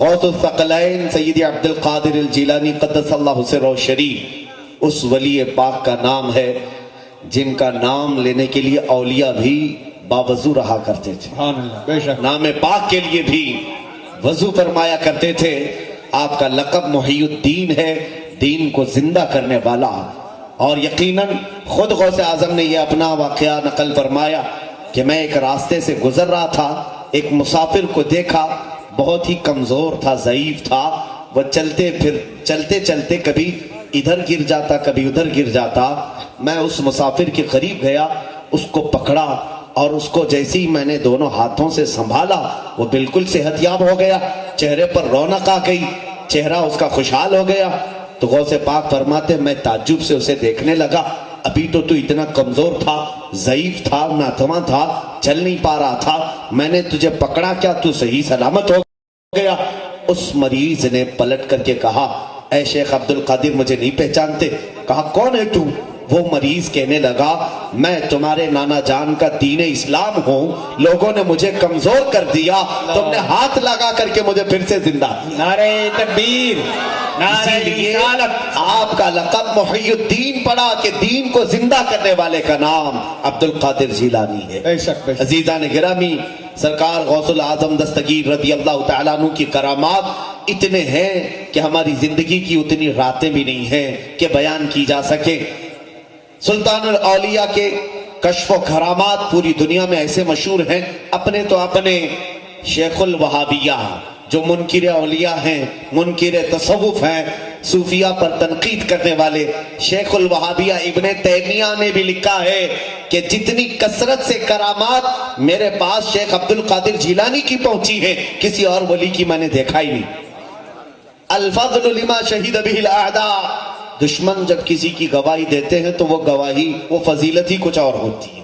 غوث الثقلین سیدی عبد القادر الجیلانی قدس اللہ سرہ شریف اس ولی پاک کا نام ہے جن کا نام لینے کے لیے اولیاء بھی باوضو رہا کرتے تھے، نام پاک کے لیے بھی وضو فرمایا کرتے تھے۔ آپ کا لقب محی الدین ہے، دین کو زندہ کرنے والا، اور یقیناً خود غوث اعظم نے یہ اپنا واقعہ نقل فرمایا کہ میں ایک راستے سے گزر رہا تھا، ایک مسافر کو دیکھا، بہت ہی کمزور تھا، ضعیف تھا، وہ چلتے چلتے کبھی ادھر گر جاتا کبھی ادھر گر جاتا۔ میں اس مسافر کے قریب گیا، اس کو پکڑا، اور اس کو جیسے ہی میں نے دونوں ہاتھوں سے سنبھالا وہ بالکل صحت یاب ہو گیا، چہرے پر رونق آ گئی، چہرہ اس کا خوشحال ہو گیا۔ تو غوث پاک فرماتے میں تعجب سے اسے دیکھنے لگا، ابھی تو اتنا کمزور تھا، ضعیف تھا، ناتواں تھا، چل نہیں پا رہا تھا، میں نے تجھے پکڑا، کیا تو صحیح سلامت ہو گیا؟ اس مریض نے پلٹ کر کے کہا اے شیخ عبد القادر مجھے نہیں پہچانتے؟ کہا کون ہے تو؟ وہ مریض کہنے لگا میں تمہارے نانا جان کا دین اسلام ہوں، لوگوں نے مجھے کمزور کر دیا، تم نے ہاتھ لگا کر کے مجھے پھر سے زندہ۔ نعرہ تکبیر، نعرہ رسالت۔ آپ کا لقب محی الدین پڑا کہ دین کو زندہ کرنے والے کا نام عبد القادر جیلانی ہے۔ بے شک بے شک۔ عزیزان گرامی، سرکار غوث العظم دستگیر رضی اللہ تعالیٰ عنہ کی کرامات اتنے ہیں کہ ہماری زندگی کی اتنی راتیں بھی نہیں ہیں کہ بیان کی جا سکے۔ سلطان الاولیاء کے کشف و کرامات پوری دنیا میں ایسے مشہور ہیں، اپنے تو اپنے شیخ الوہابیہ جو منکر اولیاء ہیں، منکر تصوف ہیں، صوفیہ پر تنقید کرنے والے، شیخ الوہابیہ ابن تیمیہ نے بھی لکھا ہے کہ جتنی کثرت سے کرامات میرے پاس شیخ عبد القادر جیلانی کی پہنچی ہے کسی اور ولی کی میں نے دیکھا ہی نہیں۔ الفضل لما شہید بہ الاعداء، دشمن جب کسی کی گواہی دیتے ہیں تو وہ گواہی، وہ فضیلت ہی کچھ اور ہوتی ہے۔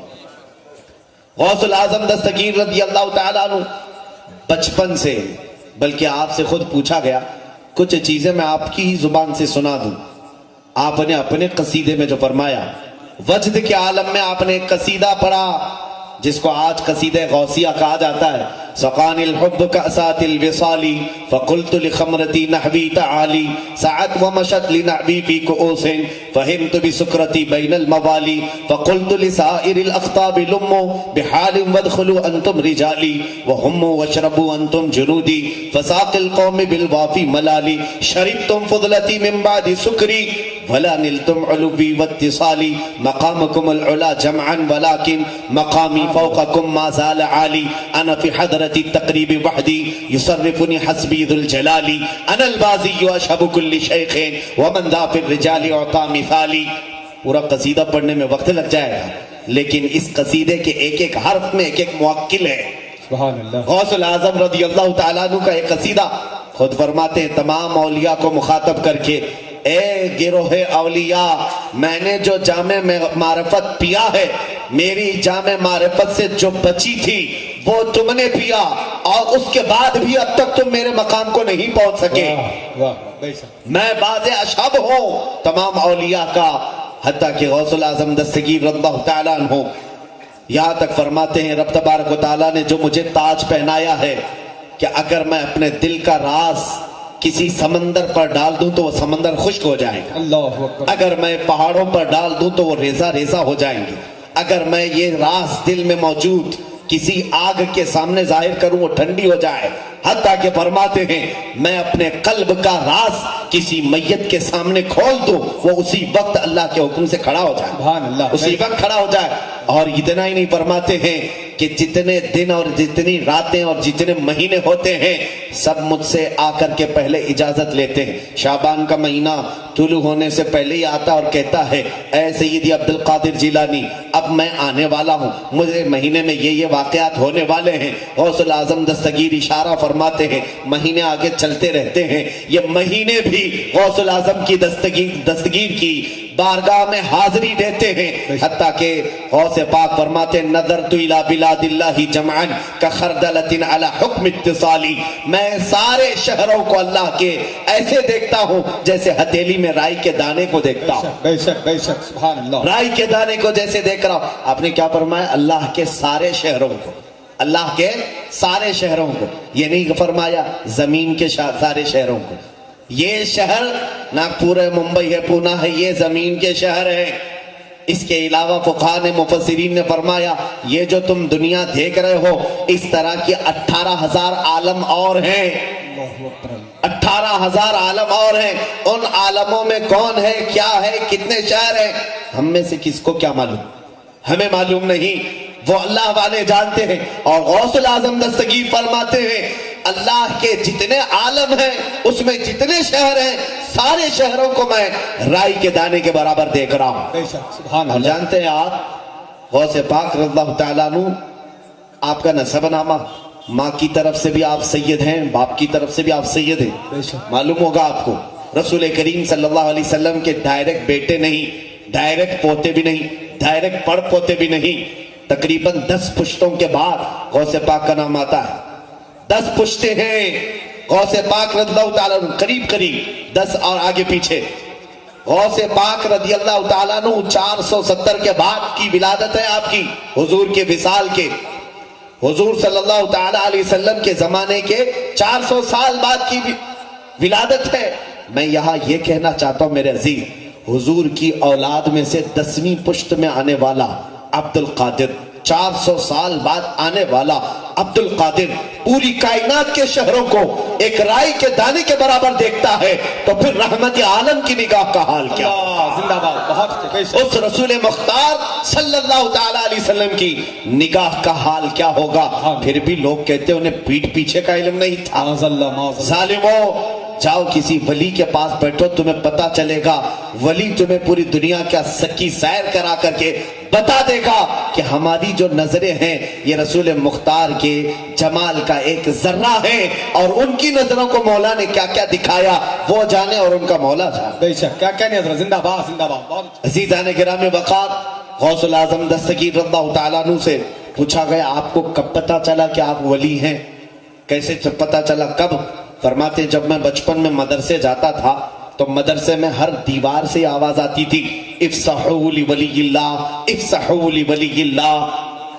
غوث العظم دستگیر رضی اللہ تعالیٰ عنہ بچپن سے، بلکہ آپ سے خود پوچھا گیا، کچھ چیزیں میں آپ کی ہی زبان سے سنا دوں۔ آپ نے اپنے قصیدے میں جو فرمایا، وجد کے عالم میں آپ نے ایک قصیدہ پڑھا جس کو آج قصیدہ غوثیہ کہا جاتا ہے، سقان الحب کأسات الوصال فقلت لخمرتی نحوی تعالی سعت ومشت لنعبی فی کؤوس فہمت بسکرتی بین الموالی فقلت لسائر الاخطاب لموا بحال وادخلوا انتم رجالی وهموا واشربوا انتم جنودی فساق القوم بالوافی ملالی شربتم فضلتی من بعد سکری ولا نلتم علوی واتصالی مقامکم العلا جمعا ولكن مقامی فوقکم ما زال عالی انا فی حضرت التقریب وحدی یصرفنی حسبی ذو الجلال انا البازی اشہب کل شیخ ومن ذا فی الرجال اعطا مثالی۔ پورا قصیدہ پڑھنے میں وقت لگ جائے گا، لیکن اس قصیدے کے ایک ایک حرف میں ایک ایک موکل ہے۔ سبحان اللہ۔ غوث العظم رضی اللہ تعالیٰ عنہ کا ایک قصیدہ خود فرماتے ہیں تمام اولیاء کو مخاطب کر کے، اے گروہ اولیاء، میں نے جو جام معرفت پیا ہے، میری جام معرفت سے جو بچی تھی وہ تم نے پیا، اور اس کے بعد بھی اب تک تم میرے مقام کو نہیں پہنچ سکے۔ میں باز اشہب ہوں تمام اولیاء کا، حتیٰ کہ غوث العظم دستگیر رضی اللہ تعالیٰ عنہ یہاں تک فرماتے ہیں رب تبارک و تعالیٰ نے جو مجھے تاج پہنایا ہے کہ اگر میں اپنے دل کا راز کسی سمندر پر ڈال دوں تو وہ سمندر خشک ہو جائے گا، اللہ اکبر۔ اگر میں پہاڑوں پر ڈال دوں تو وہ ریزہ ریزہ ہو جائیں گے، اگر میں یہ راز دل میں موجود کسی آگ کے سامنے ظاہر کروں وہ ٹھنڈی ہو جائے، حتیٰ کہ فرماتے ہیں میں اپنے قلب کا راز کسی میت کے سامنے کھول دوں وہ اسی وقت اللہ کے حکم سے کھڑا ہو جائے، سبحان اللہ، اسی وقت کھڑا ہو جائے۔ اور اتنا ہی نہیں، فرماتے ہیں کہ جتنے دن اور جتنی راتیں اور جتنے مہینے ہوتے ہیں سب مجھ سے آ کر کے پہلے اجازت لیتے ہیں۔ شعبان کا مہینہ طلوع ہونے سے پہلے ہی آتا اور کہتا ہے اے سیدی عبد القادر جیلانی اب میں آنے والا ہوں، مجھے مہینے میں یہ واقعات ہونے والے ہیں۔ غوث العظم دستگیر اشارہ فرماتے ہیں مہینے آگے چلتے رہتے ہیں، یہ مہینے بھی غوث العظم کی دستگیر کی بارگاہ میں حاضری دیتے ہیں، حتیٰ کہ غوث پاک فرماتے ہیں نظرت الی بلاد اللہ جمعا کخردلۃ علی حکم اتصالی، میں سارے شہروں کو اللہ کے ایسے دیکھتا ہوں جیسے ہتھیلی میں رائی کے دانے کو دیکھتا ہوں، بے شک بے شک، سبحان اللہ۔ رائی کے دانے کو جیسے دیکھ رہا ہوں۔ آپ نے کیا فرمایا؟ اللہ کے سارے شہروں کو، اللہ کے سارے شہروں کو، یہ نہیں فرمایا زمین کے سارے شہروں کو. یہ شہر ناگپور ہے، ممبئی ہے، پونا ہے، یہ زمین کے شہر ہیں. اس کے علاوہ فقہاء نے، مفسرین نے فرمایا یہ جو تم دنیا دیکھ رہے ہو اس طرح کی 18,000 عالم اور ہیں. 18,000 عالم اور ہیں. ان عالموں میں کون ہے، کیا ہے، کتنے شہر ہیں، ہم میں سے کس کو کیا معلوم؟ ہمیں معلوم نہیں، وہ اللہ والے جانتے ہیں. اور غوث الاعظم دستگیر فرماتے ہیں اللہ کے جتنے عالم ہیں اس میں جتنے شہر ہیں سارے شہروں کو میں رائی کے دانے کے برابر دیکھ رہا ہوں. بے شک سبحان اور اللہ. جانتے ہیں آپ غوث پاک رضی اللہ تعالیٰ عنہ آپ کا نسب نامہ، ماں کی طرف سے بھی آپ سید ہیں، باپ کی طرف سے بھی آپ سید ہیں. بے شک. معلوم ہوگا آپ کو رسول کریم صلی اللہ علیہ وسلم کے ڈائریکٹ بیٹے نہیں، ڈائریکٹ پوتے بھی نہیں، ڈائریکٹ پڑ پوتے بھی نہیں. تقریباً 10 پشتوں کے بعد غوث پاک کا نام آتا ہے. 10 پشتے ہیں غوث پاک رضی اللہ تعالیٰ عنہ، قریب 10 اور آگے پیچھے. غوث پاک رضی اللہ تعالیٰ عنہ 470 کے بعد کی ولادت ہے آپ کی، حضور کے وصال کے، حضور صلی اللہ تعالیٰ علیہ وسلم کے زمانے کے 400 سال بعد کی ولادت ہے. میں یہاں یہ کہنا چاہتا ہوں میرے عزیز، حضور کی اولاد میں سے 10ویں پشت میں آنے والا عبد القادر، 400 سال بعد آنے والا عبد القادر پوری کائنات کے شہروں کو ایک رائی کے دانے کے برابر دیکھتا ہے تو پھر رحمت عالم کی نگاہ کا حال کیا؟ اللہ زندہ باد. بہت بے شک. اس رسول مختار صلی اللہ تعالیٰ علیہ وسلم کی نگاہ کا حال کیا ہوگا؟ پھر بھی لوگ کہتے ہیں انہیں پیٹھ پیچھے کا علم نہیں تھا. معاذ اللہ معاذ اللہ. ظالموں، جاؤ کسی ولی کے پاس بیٹھو، تمہیں پتا چلے گا. ولی تمہیں پوری دنیا کا سکی سیر کرا کر کے بتا دے گا کہ ہماری جو نظریں ہیں یہ رسول مختار کے جمال کا ایک ذرہ ہے، اور ان کی نظروں کو مولا نے کیا کیا دکھایا وہ جانے اور ان کا مولا جانے. بے شک. کیا کہنے حضرت. زندہ باد زندہ باد. بہت عزیزان گرامی وقار، غوث الاعظم دستگیر رضی اللہ تعالیٰ عنہ سے پوچھا گیا آپ کو کب پتا چلا کہ آپ ولی ہیں؟ کیسے پتا چلا، کب؟ فرماتے جب میں بچپن میں مدرسے جاتا تھا تو مدرسے میں ہر دیوار سے آواز آتی تھی افسحوا لولی اللہ، افسحوا لولی اللہ.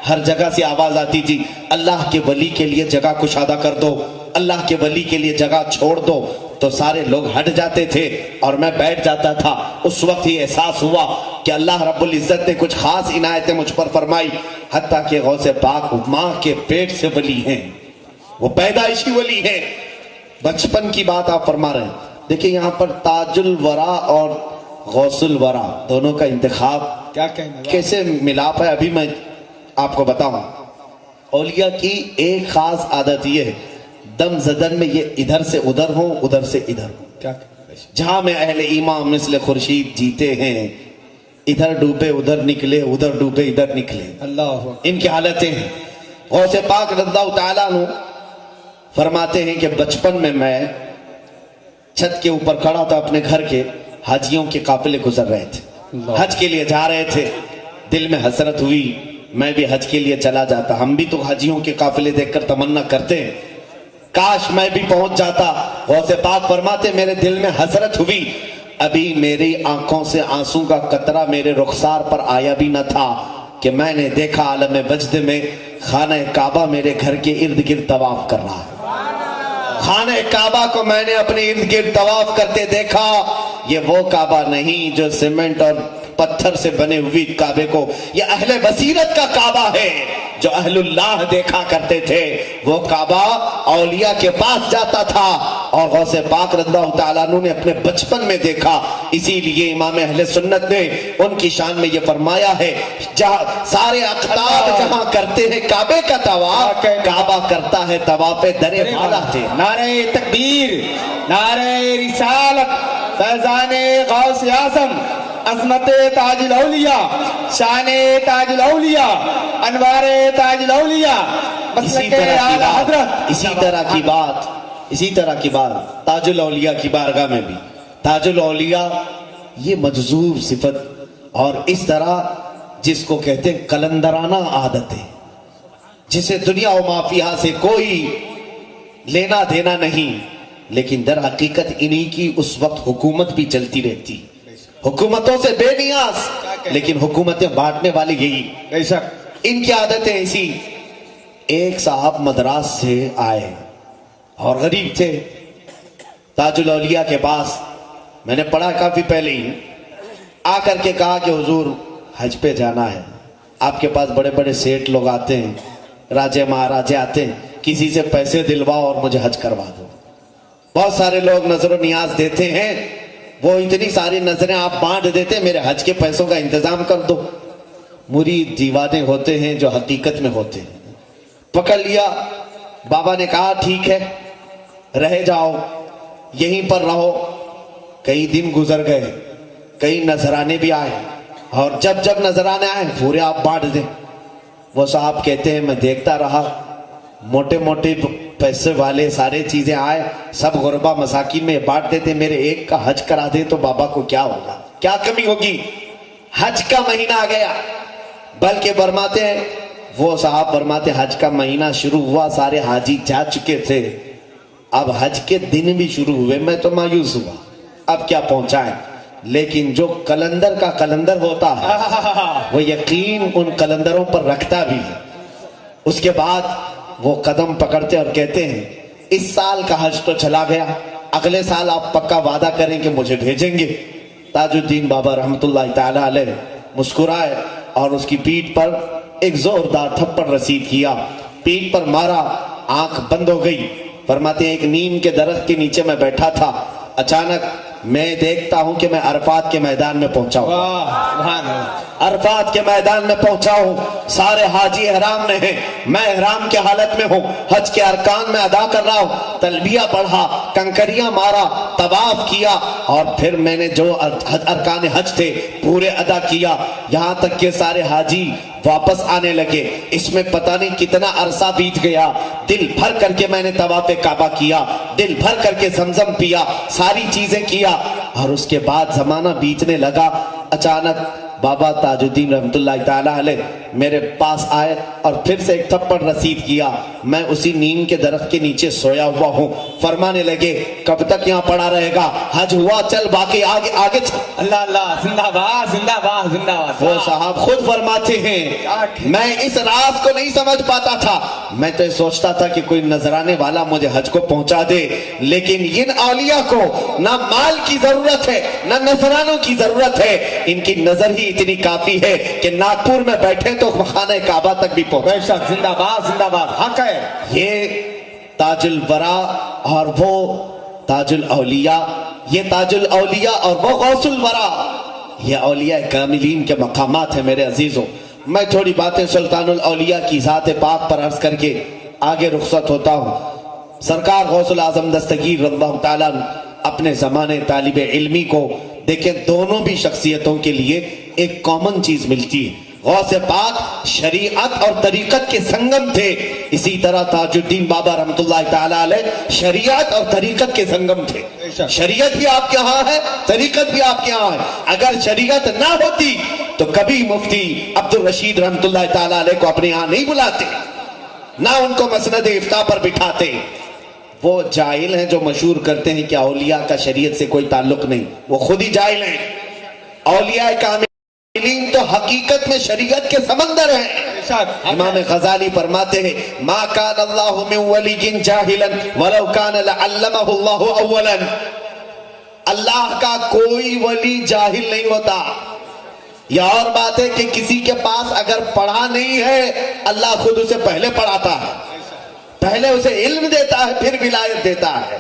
ہر جگہ سے آواز آتی تھی اللہ کے ولی کے لیے جگہ کشادہ کر دو، اللہ کے ولی کے لیے جگہ چھوڑ دو. تو سارے لوگ ہٹ جاتے تھے اور میں بیٹھ جاتا تھا. اس وقت یہ احساس ہوا کہ اللہ رب العزت نے کچھ خاص عنایتیں مجھ پر فرمائی، حتیٰ کہ غوث پاک ماں کے پیٹ سے ولی ہیں، وہ پیدائشی ولی ہیں. بچپن کی بات آپ فرما رہے ہیں. دیکھیں یہاں پر تاج الورا اور غوث الورا دونوں کا انتخاب کیا کہنے. کیسے ملاپ ہے ابھی میں آپ کو بتاؤں. اولیاء کی ایک خاص عادت یہ ہے دم زدن میں یہ ادھر سے ادھر ہوں، ادھر سے ادھر ہوں. کیا جہاں میں اہل ایمان مثل خورشید جیتے ہیں، ادھر ڈوبے ادھر نکلے، ادھر ڈوبے ادھر نکلے، اللہ. ان کی حالتیں ہیں. غوث پاک رضی اللہ تعالیٰ عنہ فرماتے ہیں کہ بچپن میں چھت کے اوپر کھڑا تھا اپنے گھر کے، حاجیوں کے قافلے گزر رہے تھے، حج کے لیے جا رہے تھے. دل میں حسرت ہوئی میں بھی حج کے لیے چلا جاتا. ہم بھی تو حاجیوں کے قافلے دیکھ کر تمنا کرتے ہیں کاش میں بھی پہنچ جاتا. غوث پاک فرماتے میرے دل میں حسرت ہوئی، ابھی میری آنکھوں سے آنسو کا قطرہ میرے رخسار پر آیا بھی نہ تھا کہ میں نے دیکھا عالم وجد میں خانہ کعبہ میرے گھر کے ارد گرد طواف کر رہا ہے. خانہ کعبہ کو میں نے اپنے ارد گرد طواف کرتے دیکھا. یہ وہ کعبہ نہیں جو سیمنٹ اور پتھر سے بنے ہوئی کعبے کو، یہ اہل بصیرت کا کعبہ ہے جو اہل اللہ دیکھا کرتے تھے. وہ کعبہ اولیاء کے پاس جاتا تھا اور غوث پاک رضی اللہ تعالیٰ عنہ نے اپنے بچپن میں دیکھا. اسی لیے امام اہل سنت نے ان کی شان میں یہ فرمایا ہے جہاں سارے اقطاب جہاں کرتے ہیں کعبے کا طواف، کعبہ کرتا ہے طواف درے والا سے. نعرہ تکبیر، نعرہ رسالت، فیضان غوث اعظم، عظمت تاج الاولیاء، شان تاج الاولیاء، انوار تاج الاولیاء، مسلک اعلی حضرت. اسی طرح کی بات تاج الاولیاء کی بارگاہ میں بھی. تاج الاولیاء یہ مجذوب صفت اور اس طرح جس کو کہتے ہیں قلندرانہ عادت ہے، جسے دنیا و مافیہ سے کوئی لینا دینا نہیں، لیکن در حقیقت انہی کی اس وقت حکومت بھی چلتی رہتی، حکومتوں سے بے نیاز، لیکن حکومتیں بانٹنے والے یہی. بے شک. ان کی عادتیں ایسی. ایک صاحب مدراس سے آئے اور غریب تھے، تاج الاولیاء کے پاس، میں نے پڑھا کافی پہلے ہی، آ کر کے کہا کہ حضور حج پہ جانا ہے، آپ کے پاس بڑے بڑے سیٹ لوگ آتے ہیں، راجے مہاراجے آتے ہیں، کسی سے پیسے دلواؤ اور مجھے حج کروا دو۔ بہت سارے لوگ نظر و نیاز دیتے ہیں، وہ اتنی ساری نظریں آپ بانٹ دیتے ہیں، میرے حج کے پیسوں کا انتظام کر دو۔ مرید دیوانے ہوتے ہیں جو حقیقت میں ہوتے ہیں۔ پکڑ لیا، بابا نے کہا ٹھیک ہے رہ جاؤ، یہیں پر رہو۔ کئی دن گزر گئے، کئی نذرانے بھی آئے، اور جب جب نذرانے آئے پورے آپ بانٹ دیں۔ وہ صاحب کہتے ہیں میں دیکھتا رہا، موٹے موٹے پیسے والے سارے چیزیں آئے، سب غربا مساکین میں بانٹ دیتے، میرے ایک کا حج کرا دے تو بابا کو کیا ہوگا، کیا کمی ہوگی۔ حج کا مہینہ آ گیا، بلکہ فرماتے ہیں وہ صاحب فرماتے حج کا مہینہ شروع ہوا، سارے حاجی جا چکے تھے، اب حج کے دن بھی شروع ہوئے، میں تو مایوس ہوا اب کیا پہنچائیں۔ لیکن جو کلندر کا کلندر ہوتا ہے وہ یقین ان کلندروں پر رکھتا بھی ہے۔ اس کے بعد وہ قدم پکڑتے اور کہتے ہیں اس سال کا حج تو چلا گیا، اگلے سال آپ پکا وعدہ کریں کہ مجھے بھیجیں گے۔ تاج الدین بابا رحمت اللہ تعالی علیہ مسکرائے اور اس کی پیٹھ پر ایک زوردار تھپڑ رسید کیا، پیٹھ پر مارا، آنکھ بند ہو گئی۔ فرماتے ہیں ایک نیم کے درخت کے نیچے میں بیٹھا تھا، اچانک میں دیکھتا ہوں کہ میں عرفات کے میدان میں پہنچا ہوں، عرفات کے میدان میں پہنچا ہوں، سارے حاجی احرام میں ہیں، میں احرام کے حالت میں ہوں، حج کے ارکان میں ادا کر رہا ہوں، تلبیہ پڑھا، کنکریاں مارا، طواف کیا، اور پھر میں نے جو ارکان حج تھے پورے ادا کیا، یہاں تک کہ سارے حاجی واپس آنے لگے۔ اس میں پتہ نہیں کتنا عرصہ بیت گیا، دل بھر کر کے میں نے طواف کعبہ کیا، دل بھر کر کے زمزم پیا، ساری چیزیں کیا، اور اس کے بعد زمانہ بیتنے لگا۔ اچانک بابا تاج الدین رحمت اللہ تعالی علیہ میرے پاس آئے اور پھر سے ایک تھپڑ رسید کیا، میں اسی نیم کے درخت کے نیچے سویا ہوا ہوں۔ فرمانے لگے کب تک یہاں پڑا رہے گا، حج ہوا چل باقی آگے آگے چل۔ اللہ اللہ، زندہ باد زندہ باد زندہ باد۔ وہ صاحب خود فرماتے ہیں میں اس راز کو نہیں سمجھ پاتا تھا، میں تو سوچتا تھا کہ کوئی نذرانے والا مجھے حج کو پہنچا دے، لیکن ان اولیاء کو نہ مال کی ضرورت ہے نہ نذرانوں کی ضرورت ہے، ان کی نظر ہی اتنی کافی ہے کہ ناگپور میں بیٹھے تو خانہ کعبہ تک بھی پہنچے۔ بے شک، زندہ باد حق ہے۔ یہ تاج الورا اور وہ تاج الاولیاء، یہ تاج الاولیاء اور وہ غوث الورا، یہ اولیاء کاملین کے مقامات ہیں میرے عزیزوں۔ میں تھوڑی باتیں سلطان الاولیاء کی ذات پاک پر عرض کر کے آگے رخصت ہوتا ہوں۔ سرکار غوث العظم دستگیر رضی اللہ تعالیٰ اپنے زمانے طالب علمی کو دیکھیں، دونوں بھی شخصیتوں کے لیے ایک کامن چیز ملتی ہے۔ غوث پاک شریعت اور طریقت کے سنگم تھے، اسی طرح تاج الدین بابا رحمت اللہ تعالی علیہ شریعت اور طریقت کے سنگم تھے۔ شریعت بھی آپ کے ہاں ہے، طریقت بھی آپ کے ہاں ہے۔ اگر شریعت نہ ہوتی تو کبھی مفتی عبد الرشید رحمت اللہ تعالی علیہ کو اپنے ہاں نہیں بلاتے، نہ ان کو مسند افتاء پر بٹھاتے۔ وہ جاہل ہیں جو مشہور کرتے ہیں کہ اولیاء کا شریعت سے کوئی تعلق نہیں، وہ خود ہی جاہل ہیں۔ اولیاء کاملین تو حقیقت میں شریعت کے سمندر ہیں۔ امام غزالی فرماتے ہیں ما کان اللہ من ولی جاہلا ولو کان لعلمہ اللہ اولا، اللہ کا کوئی ولی جاہل نہیں ہوتا۔ یہ اور بات ہے کہ کسی کے پاس اگر پڑھا نہیں ہے اللہ خود اسے پہلے پڑھاتا ہے، پہلے اسے علم دیتا ہے پھر ولایت دیتا ہے۔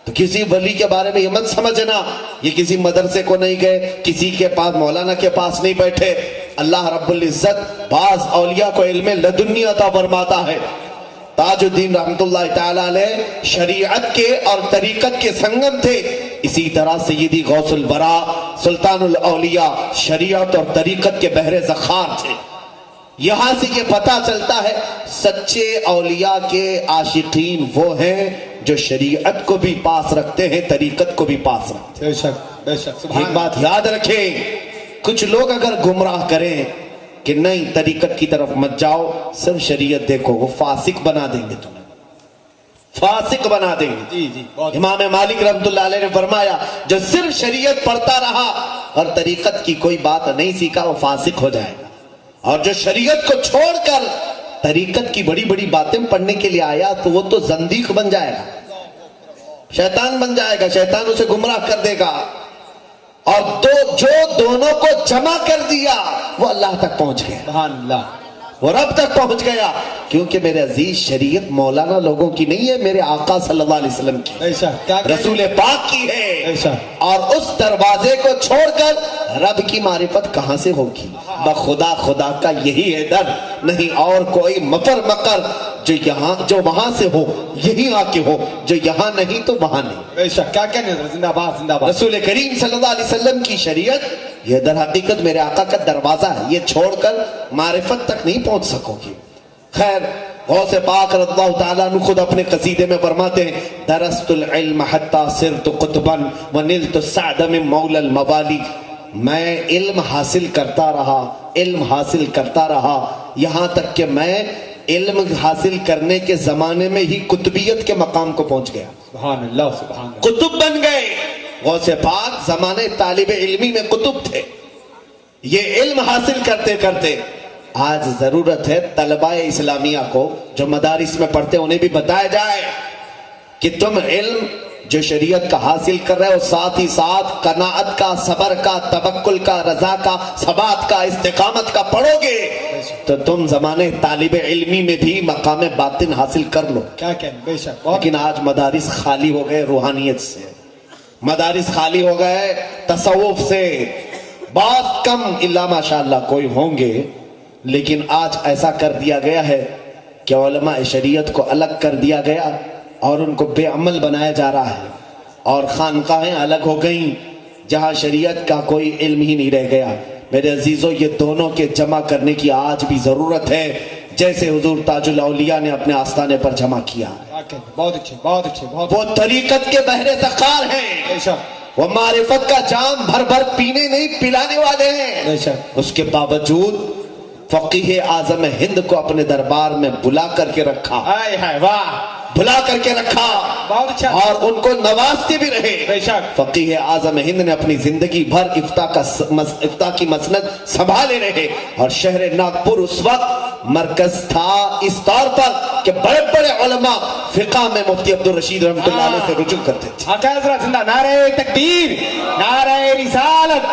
تو کسی ولی کے بارے میں یہ مت سمجھنا یہ کسی مدرسے کو نہیں گئے، کسی کے پاس مولانا کے پاس نہیں بیٹھے۔ اللہ رب العزت بعض اولیاء کو علم لدنی عطا فرماتا ہے۔ تاج الدین رحمت اللہ تعالی علیہ شریعت کے اور طریقت کے سنگم تھے، اسی طرح سیدی غوث الورا سلطان الاولیاء شریعت اور طریقت کے بحر ذخار تھے۔ یہاں سے یہ پتہ چلتا ہے سچے اولیاء کے عاشقین وہ ہیں جو شریعت کو بھی پاس رکھتے ہیں، طریقت کو بھی پاس رکھتے ہیں۔ بے شک بے شک۔ ایک بات یاد رکھیں، کچھ لوگ اگر گمراہ کریں کہ نہیں طریقت کی طرف مت جاؤ صرف شریعت دیکھو، وہ فاسق بنا دیں گے تمہیں، فاسق بنا دیں گے۔ جی جی، امام مالک رحمت اللہ علیہ نے فرمایا جو صرف شریعت پڑھتا رہا اور طریقت کی کوئی بات نہیں سیکھا وہ فاسق ہو جائے گا، اور جو شریعت کو چھوڑ کر طریقت کی بڑی بڑی باتیں پڑھنے کے لیے آیا تو وہ تو زندیق بن جائے گا، شیطان بن جائے گا، شیطان اسے گمراہ کر دے گا. اور جو دونوں کو جمع کر دیا وہ اللہ تک پہنچ گیا، سبحان اللہ. وہ رب تک پہنچ گیا. کیونکہ میرے عزیز شریعت مولانا لوگوں کی نہیں ہے، میرے آقا صلی اللہ علیہ وسلم کی، بے شک. کیا کہیں گے؟ رسول پاک کی ہے. بے شک. اور اس دروازے کو چھوڑ کر رب کی معرفت کہاں سے ہوگی؟ بخدا خدا کا یہی ہے در، نہیں اور کوئی مفر مکر جو وہاں سے ہو یہی آ کے ہو، جو یہاں نہیں تو وہاں نہیں. بے شک. کیا کہنے حضرت؟ زندہ باد زندہ باد. رسول کریم صلی اللہ علیہ وسلم کی شریعت یہ در حقیقت میرے آقا کا دروازہ ہے، یہ چھوڑ کر معرفت تک نہیں پہنچ سکو گی. خیر، غوث پاک رضی اللہ تعالیٰ عنہ خود اپنے قصیدے میں فرماتے ہیں درست العلم حتی صرت قطبا ونلت السعد من مولا الموالی. میں علم حاصل کرتا رہا، علم حاصل کرتا رہا، یہاں تک کہ میں علم حاصل کرنے کے زمانے میں ہی قطبیت کے مقام کو پہنچ گیا، سبحان اللہ سبحان اللہ. قطب بن گئے. غوث پاک زمانے طالب علمی میں قطب تھے. یہ علم حاصل کرتے کرتے آج ضرورت ہے طلباء اسلامیہ کو جو مدارس میں پڑھتے انہیں بھی بتایا جائے کہ تم علم جو شریعت کا حاصل کر رہے ہو ساتھ ہی ساتھ قناعت کا، صبر کا، توکل کا، رضا کا، ثبات کا، استقامت کا پڑھو گے تو تم زمانے طالب علمی میں بھی مقام باطن حاصل کر لو. کیا کہنے. بے شک. بہت لیکن آج مدارس خالی ہو گئے روحانیت سے، مدارس خالی ہو گئے تصوف سے. بہت کم الا ماشاءاللہ کوئی ہوں گے، لیکن آج ایسا کر دیا گیا ہے کہ علماء شریعت کو الگ کر دیا گیا اور ان کو بے عمل بنایا جا رہا ہے، اور خانقاہیں الگ ہو گئیں جہاں شریعت کا کوئی علم ہی نہیں رہ گیا. میرے عزیزوں، یہ دونوں کے جمع کرنے کی آج بھی ضرورت ہے، جیسے حضور تاج الاولیاء نے اپنے آستانے پر جمع کیا. کیا کہنے. بہت اچھے بہت اچھے بہت. وہ طریقت کے بحر سخار ہیں، بے شک. وہ معرفت کا جام بھر بھر پینے نہیں پلانے والے ہیں. بے شک. اس کے باوجود فقیہ اعظم ہند کو اپنے دربار میں بلا کر کے رکھا، ہائے ہائے واہ. بلا کر کے رکھا بہت اچھا. اور ان کو نوازتے بھی رہے. بے شک. فقیہ اعظم ہند نے اپنی زندگی بھر افتاء کی مسند سنبھالے رہے، اور شہر ناگپور اس وقت مرکز تھا اس طور پر کہ بڑے بڑے علماء فقہ میں مفتی عبدالرشید رحمۃ اللہ علیہ سے رجوع کرتے تھے. آقا حضرت زندہ. نعرہ تکبیر، نعرہ رسالت،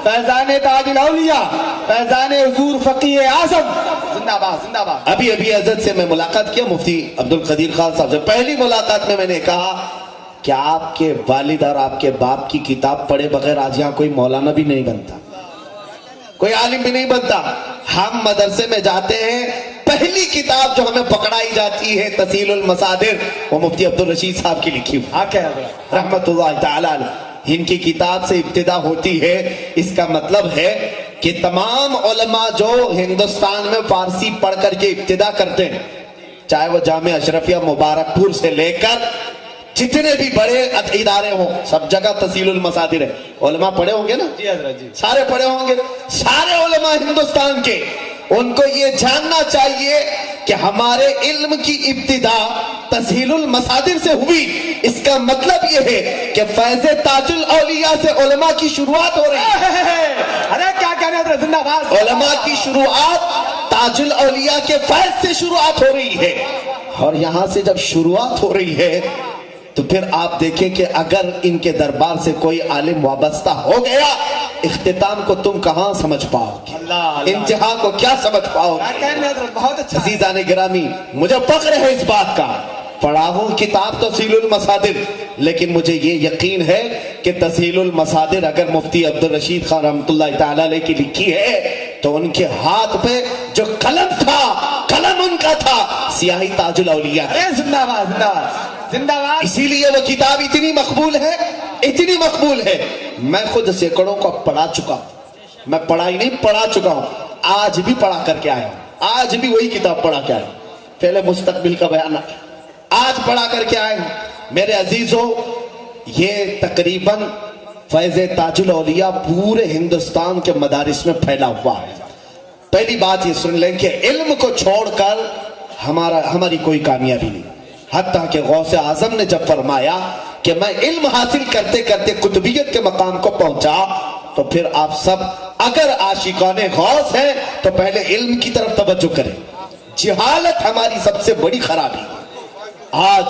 فیضان تاج الاولیاء، فیضان حضور فقیہ اعظم. زندہ باد زندہ باد. ابھی حضرت سے میں ملاقات کیا، مفتی عبد القدیر خان صاحب سے. پہلی ملاقات میں نے کہا کہ آپ کے والد اور آپ کے باپ کی کتاب پڑھے بغیر آج یہاں کوئی مولانا بھی نہیں بنتا، کوئی عالم بھی نہیں بنتا. ہم مدرسے میں جاتے ہیں، پہلی کتاب جو ہمیں پکڑائی جاتی ہے تسہیل المصادر، وہ مفتی عبدالرشید صاحب کی لکھی ہوئی آقا حضرت رحمت اللہ تعالی علیہ. ان کی کتاب سے ابتدا ہوتی ہے. اس کا مطلب ہے کہ تمام علماء جو ہندوستان میں فارسی پڑھ کر کے ابتدا کرتے ہیں، چاہے وہ جامعہ اشرفیہ مبارک پور سے لے کر جتنے بھی بڑے ادارے ہوں، سب جگہ تسہیل المصادر ہے. علماء پڑھے ہوں گے نا؟ جی حضرت جی. سارے پڑھے ہوں گے. سارے علماء ہندوستان کے، ان کو یہ جاننا چاہیے کہ ہمارے علم کی ابتدا تسہیل المصادر سے ہوئی. اس کا مطلب یہ ہے کہ فیض تاج الاولیاء سے علماء کی شروعات ہو رہی ہے. ارے کیا کہنے حضرت. زندہ باد. علماء کی شروعات تاج الاولیاء کے فیض سے شروعات ہو رہی ہے. اور یہاں سے جب شروعات ہو رہی ہے تو پھر آپ دیکھیں کہ اگر ان کے دربار سے کوئی عالم وابستہ ہو گیا، اختتام کو تم کہاں سمجھ پاؤ گے، اللہ اللہ. انتہا کو کیا سمجھ پاؤ کیا گے. کہنے حضرت. بہت اچھا. عزیزان گرامی، مجھے فخر ہے اس بات کا، پڑھا ہوں کتاب تسہیل المصادر، لیکن مجھے یہ یقین ہے کہ تسہیل المصادر اگر مفتی عبدالرشید خان رحمۃ اللہ تعالی علیہ کی لکھی ہے تو ان کے ہاتھ پہ جو قلم تھا، قلم ان کا تھا سیاہی تاج الاولیاء. ارے زندہ باد زندہ باد زندہ باد. اسی لیے وہ کتاب اتنی مقبول ہے، اتنی مقبول ہے. میں خود سینکڑوں کو پڑھا چکا ہوں، میں پڑھائی نہیں پڑھا چکا ہوں، آج بھی پڑھا کر کے آیا ہوں، آج بھی وہی کتاب پڑھا کے آیا ہوں. پہلے مستقبل کا بیان آج پڑھا کر کے آئے. میرے عزیزوں، یہ تقریباً فیض تاج الاولیاء پورے ہندوستان کے مدارس میں پھیلا ہوا ہے. پہلی بات یہ سن لیں کہ علم کو چھوڑ کر ہماری کوئی کامیابی نہیں. حتیٰ کہ غوث اعظم نے جب فرمایا کہ میں علم حاصل کرتے کرتے قطبیت کے مقام کو پہنچا، تو پھر آپ سب اگر عاشقان غوث ہیں تو پہلے علم کی طرف توجہ کریں. جہالت ہماری سب سے بڑی خرابی ہے. آج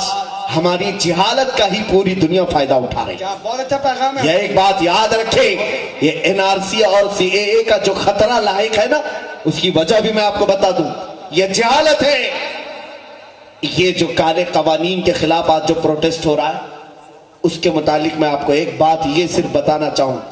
ہماری جہالت کا ہی پوری دنیا فائدہ اٹھا رہی ہے. کیا بہت اچھا پیغام ہے. یہ ایک بات یاد رکھیں, یہ NRC اور CAA کا جو خطرہ لاحق ہے نا, اس کی وجہ بھی میں آپ کو بتا دوں, یہ جہالت ہے. یہ جو کالے قوانین کے خلاف آج جو پروٹیسٹ ہو رہا ہے, اس کے متعلق میں آپ کو ایک بات یہ صرف بتانا چاہوں,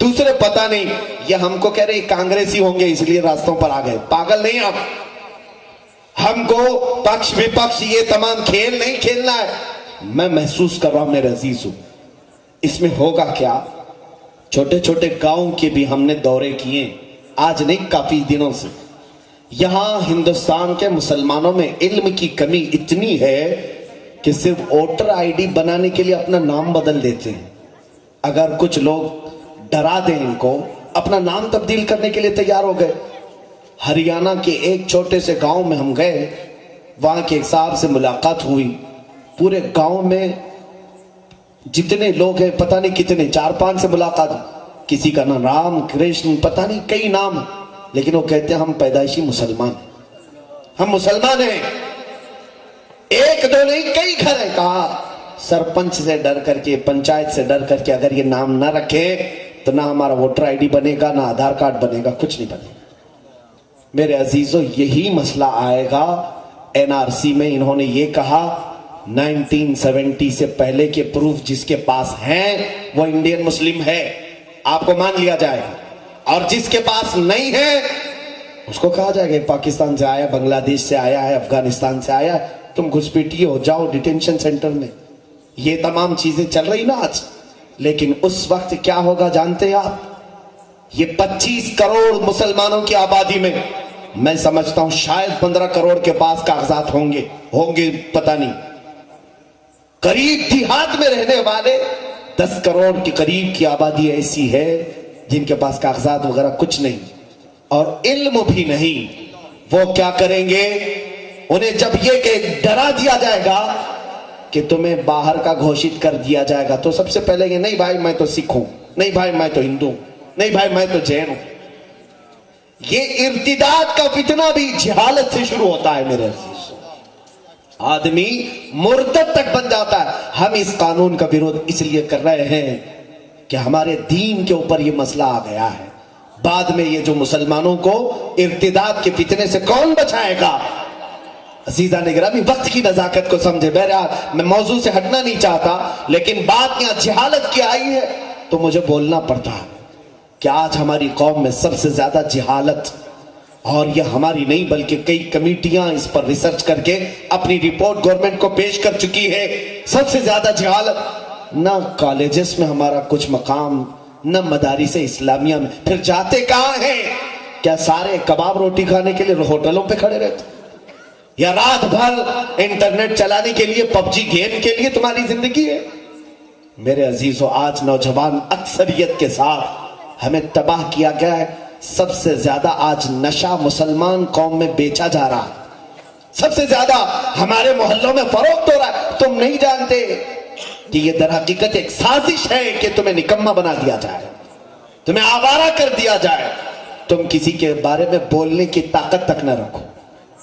دوسرے پتہ نہیں, یہ ہم کو کہہ رہے کانگریسی ہوں گے اس لیے راستوں پر آ گئے. پاگل نہیں ہم کو پکش وپکش یہ تمام کھیل نہیں کھیلنا ہے. میں محسوس کر رہا ہوں میرے عزیزو, اس میں ہوگا کیا. چھوٹے چھوٹے گاؤں کے بھی ہم نے دورے کیے, آج نہیں کافی دنوں سے. یہاں ہندوستان کے مسلمانوں میں علم کی کمی اتنی ہے کہ صرف ووٹر ID بنانے کے لیے اپنا نام بدل دیتے ہیں. اگر کچھ لوگ ڈرا دیں ان کو, اپنا نام تبدیل کرنے کے لیے تیار ہو گئے. ہریانہ کے ایک چھوٹے سے گاؤں میں ہم گئے, وہاں کے ایک صاحب سے ملاقات ہوئی. پورے گاؤں میں جتنے لوگ ہیں پتہ نہیں کتنے, 4-5 سے ملاقات, کسی کا نام رام کرشن پتہ نہیں کئی نام, لیکن وہ کہتے ہیں ہم پیدائشی مسلمان ہیں, ہم مسلمان ہیں. ایک دو نہیں کئی گھر ہیں. کہا سرپنچ سے ڈر کر کے, پنچایت سے ڈر کر کے اگر یہ نام نہ رکھے تو نہ ہمارا ووٹر ID بنے گا, نہ آدھار کارڈ بنے گا, کچھ نہیں بنے گا. میرے عزیزو یہی مسئلہ آئے گا NRC میں. انہوں نے یہ کہا 1970 سے پہلے کے پروف جس کے پاس ہیں وہ انڈین مسلم ہے, آپ کو مان لیا جائے گا, اور جس کے پاس نہیں ہے اس کو کہا جائے گا پاکستان سے آیا, بنگلہ دیش سے آیا ہے, افغانستان سے آیا ہے, تم گھسپیٹیے ہو جاؤ ڈیٹینشن سینٹر میں. یہ تمام چیزیں چل رہی نا آج. لیکن اس وقت کیا ہوگا جانتے ہیں آپ؟ یہ 25 کروڑ مسلمانوں کی آبادی میں میں سمجھتا ہوں شاید 15 کروڑ کے پاس کاغذات ہوں گے پتہ نہیں. قریب دیہات میں رہنے والے 10 کروڑ کے قریب کی آبادی ایسی ہے جن کے پاس کاغذات وغیرہ کچھ نہیں اور علم بھی نہیں. وہ کیا کریں گے؟ انہیں جب یہ کہ ڈرا دیا جائے گا کہ تمہیں باہر کا گھوشت کر دیا جائے گا, تو سب سے پہلے یہ نہیں بھائی میں تو سکھ ہوں, نہیں بھائی میں تو ہندو ہوں, نہیں بھائی میں تو جین ہوں. یہ ارتداد کا فتنہ بھی جہالت سے شروع ہوتا ہے میرے عزیز. آدمی مرتد تک بن جاتا ہے. ہم اس قانون کا ویروਧ اس لیے کر رہے ہیں کہ ہمارے دین کے اوپر یہ مسئلہ آ گیا ہے. بعد میں یہ جو مسلمانوں کو ارتداد کے فتنے سے کون بچائے گا؟ عزیزان گرامی وقت کی نزاکت کو سمجھے. بہرحال میں موضوع سے ہٹنا نہیں چاہتا, لیکن بات یہاں جہالت کی آئی ہے تو مجھے بولنا پڑتا ہے کہ آج ہماری قوم میں سب سے زیادہ جہالت, اور یہ ہماری نہیں بلکہ کئی کمیٹیاں اس پر ریسرچ کر کے اپنی رپورٹ گورنمنٹ کو پیش کر چکی ہے. سب سے زیادہ جہالت, نہ کالجز میں ہمارا کچھ مقام, نہ مدارس اسلامیہ میں. پھر جاتے کہاں ہیں؟ کیا سارے کباب روٹی کھانے کے لیے ہوٹلوں پہ کھڑے رہتے, یا رات بھر انٹرنیٹ چلانے کے لیے PUBG گیم کے لیے تمہاری زندگی ہے؟ میرے عزیزو آج نوجوان اکثریت کے ساتھ ہمیں تباہ کیا گیا ہے. سب سے زیادہ آج نشہ مسلمان قوم میں بیچا جا رہا ہے, سب سے زیادہ ہمارے محلوں میں فروخت ہو رہا ہے. تم نہیں جانتے کہ یہ در حقیقت ایک سازش ہے کہ تمہیں نکمہ بنا دیا جائے, تمہیں آوارہ کر دیا جائے, تم کسی کے بارے میں بولنے کی طاقت تک نہ رکھو.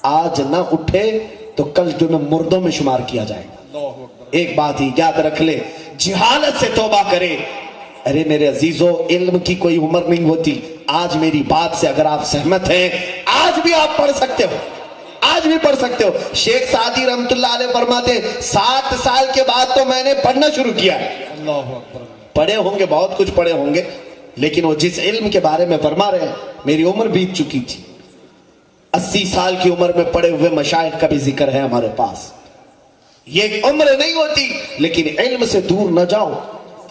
آج نہ اٹھے تو کل تمہیں مردوں میں شمار کیا جائے گا. ایک بات ہی یاد رکھ لے, جہالت سے توبہ کرے. ارے میرے عزیزو علم کی کوئی عمر نہیں ہوتی. آج میری بات سے اگر آپ سہمت ہیں, آج بھی آپ پڑھ سکتے ہو, آج بھی پڑھ سکتے ہو. شیخ سعدی رحمت اللہ علیہ فرماتے 7 سال کے بعد تو میں نے پڑھنا شروع کیا. پڑھے ہوں گے, بہت کچھ پڑھے ہوں گے, لیکن وہ جس علم کے بارے میں فرما رہے ہیں میری عمر بیت چکی تھی. 80 سال کی عمر میں پڑے ہوئے مشائخ کا بھی ذکر ہے ہمارے پاس. یہ عمر نہیں ہوتی, لیکن علم سے دور نہ جاؤ.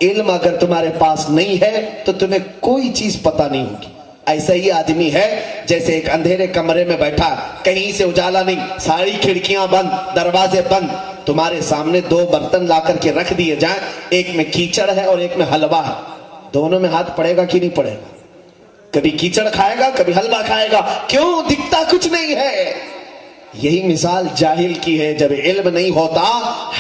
علم اگر تمہارے پاس نہیں ہے تو تمہیں کوئی چیز پتہ نہیں ہوگی. ایسا ہی آدمی ہے جیسے ایک اندھیرے کمرے میں بیٹھا, کہیں سے اجالا نہیں, ساری کھڑکیاں بند, دروازے بند. تمہارے سامنے 2 برتن لا کر کے رکھ دیے جائیں, ایک میں کیچڑ ہے اور ایک میں حلوہ ہے. دونوں میں ہاتھ پڑے گا کہ نہیں پڑے گا؟ کبھی کیچڑ کھائے گا, کبھی حلوہ کھائے گا. کیوں؟ دکھتا کچھ نہیں ہے. یہی مثال جاہل کی ہے. جب علم نہیں ہوتا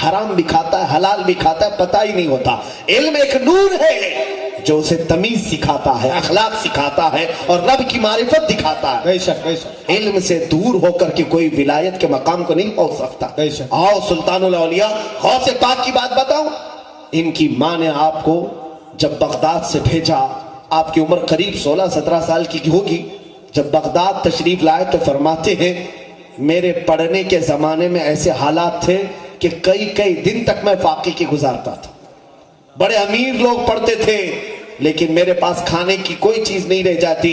حرام بھی کھاتا ہے, حلال بھی کھاتا ہے, پتہ ہی نہیں ہوتا. علم ایک نور ہے, جو اسے تمیز سکھاتا ہے، اخلاق سکھاتا ہے اور رب کی معرفت دکھاتا ہے۔ بے شک بے شک علم سے دور ہو کر کے کوئی ولایت کے مقام کو نہیں پہنچ سکتا۔ بے شک۔ آؤ سلطان الاولیاء غوث پاک کی بات بتاؤں۔ ان کی ماں نے آپ کو جب بغداد سے بھیجا، آپ کی عمر قریب 16-17 سال کی ہوگی، جب بغداد تشریف لائے تو فرماتے ہیں میرے پڑھنے کے زمانے میں ایسے حالات تھے کہ کئی دن تک میں فاقے کی گزارتا تھا۔ بڑے امیر لوگ پڑھتے تھے لیکن میرے پاس کھانے کی کوئی چیز نہیں رہ جاتی،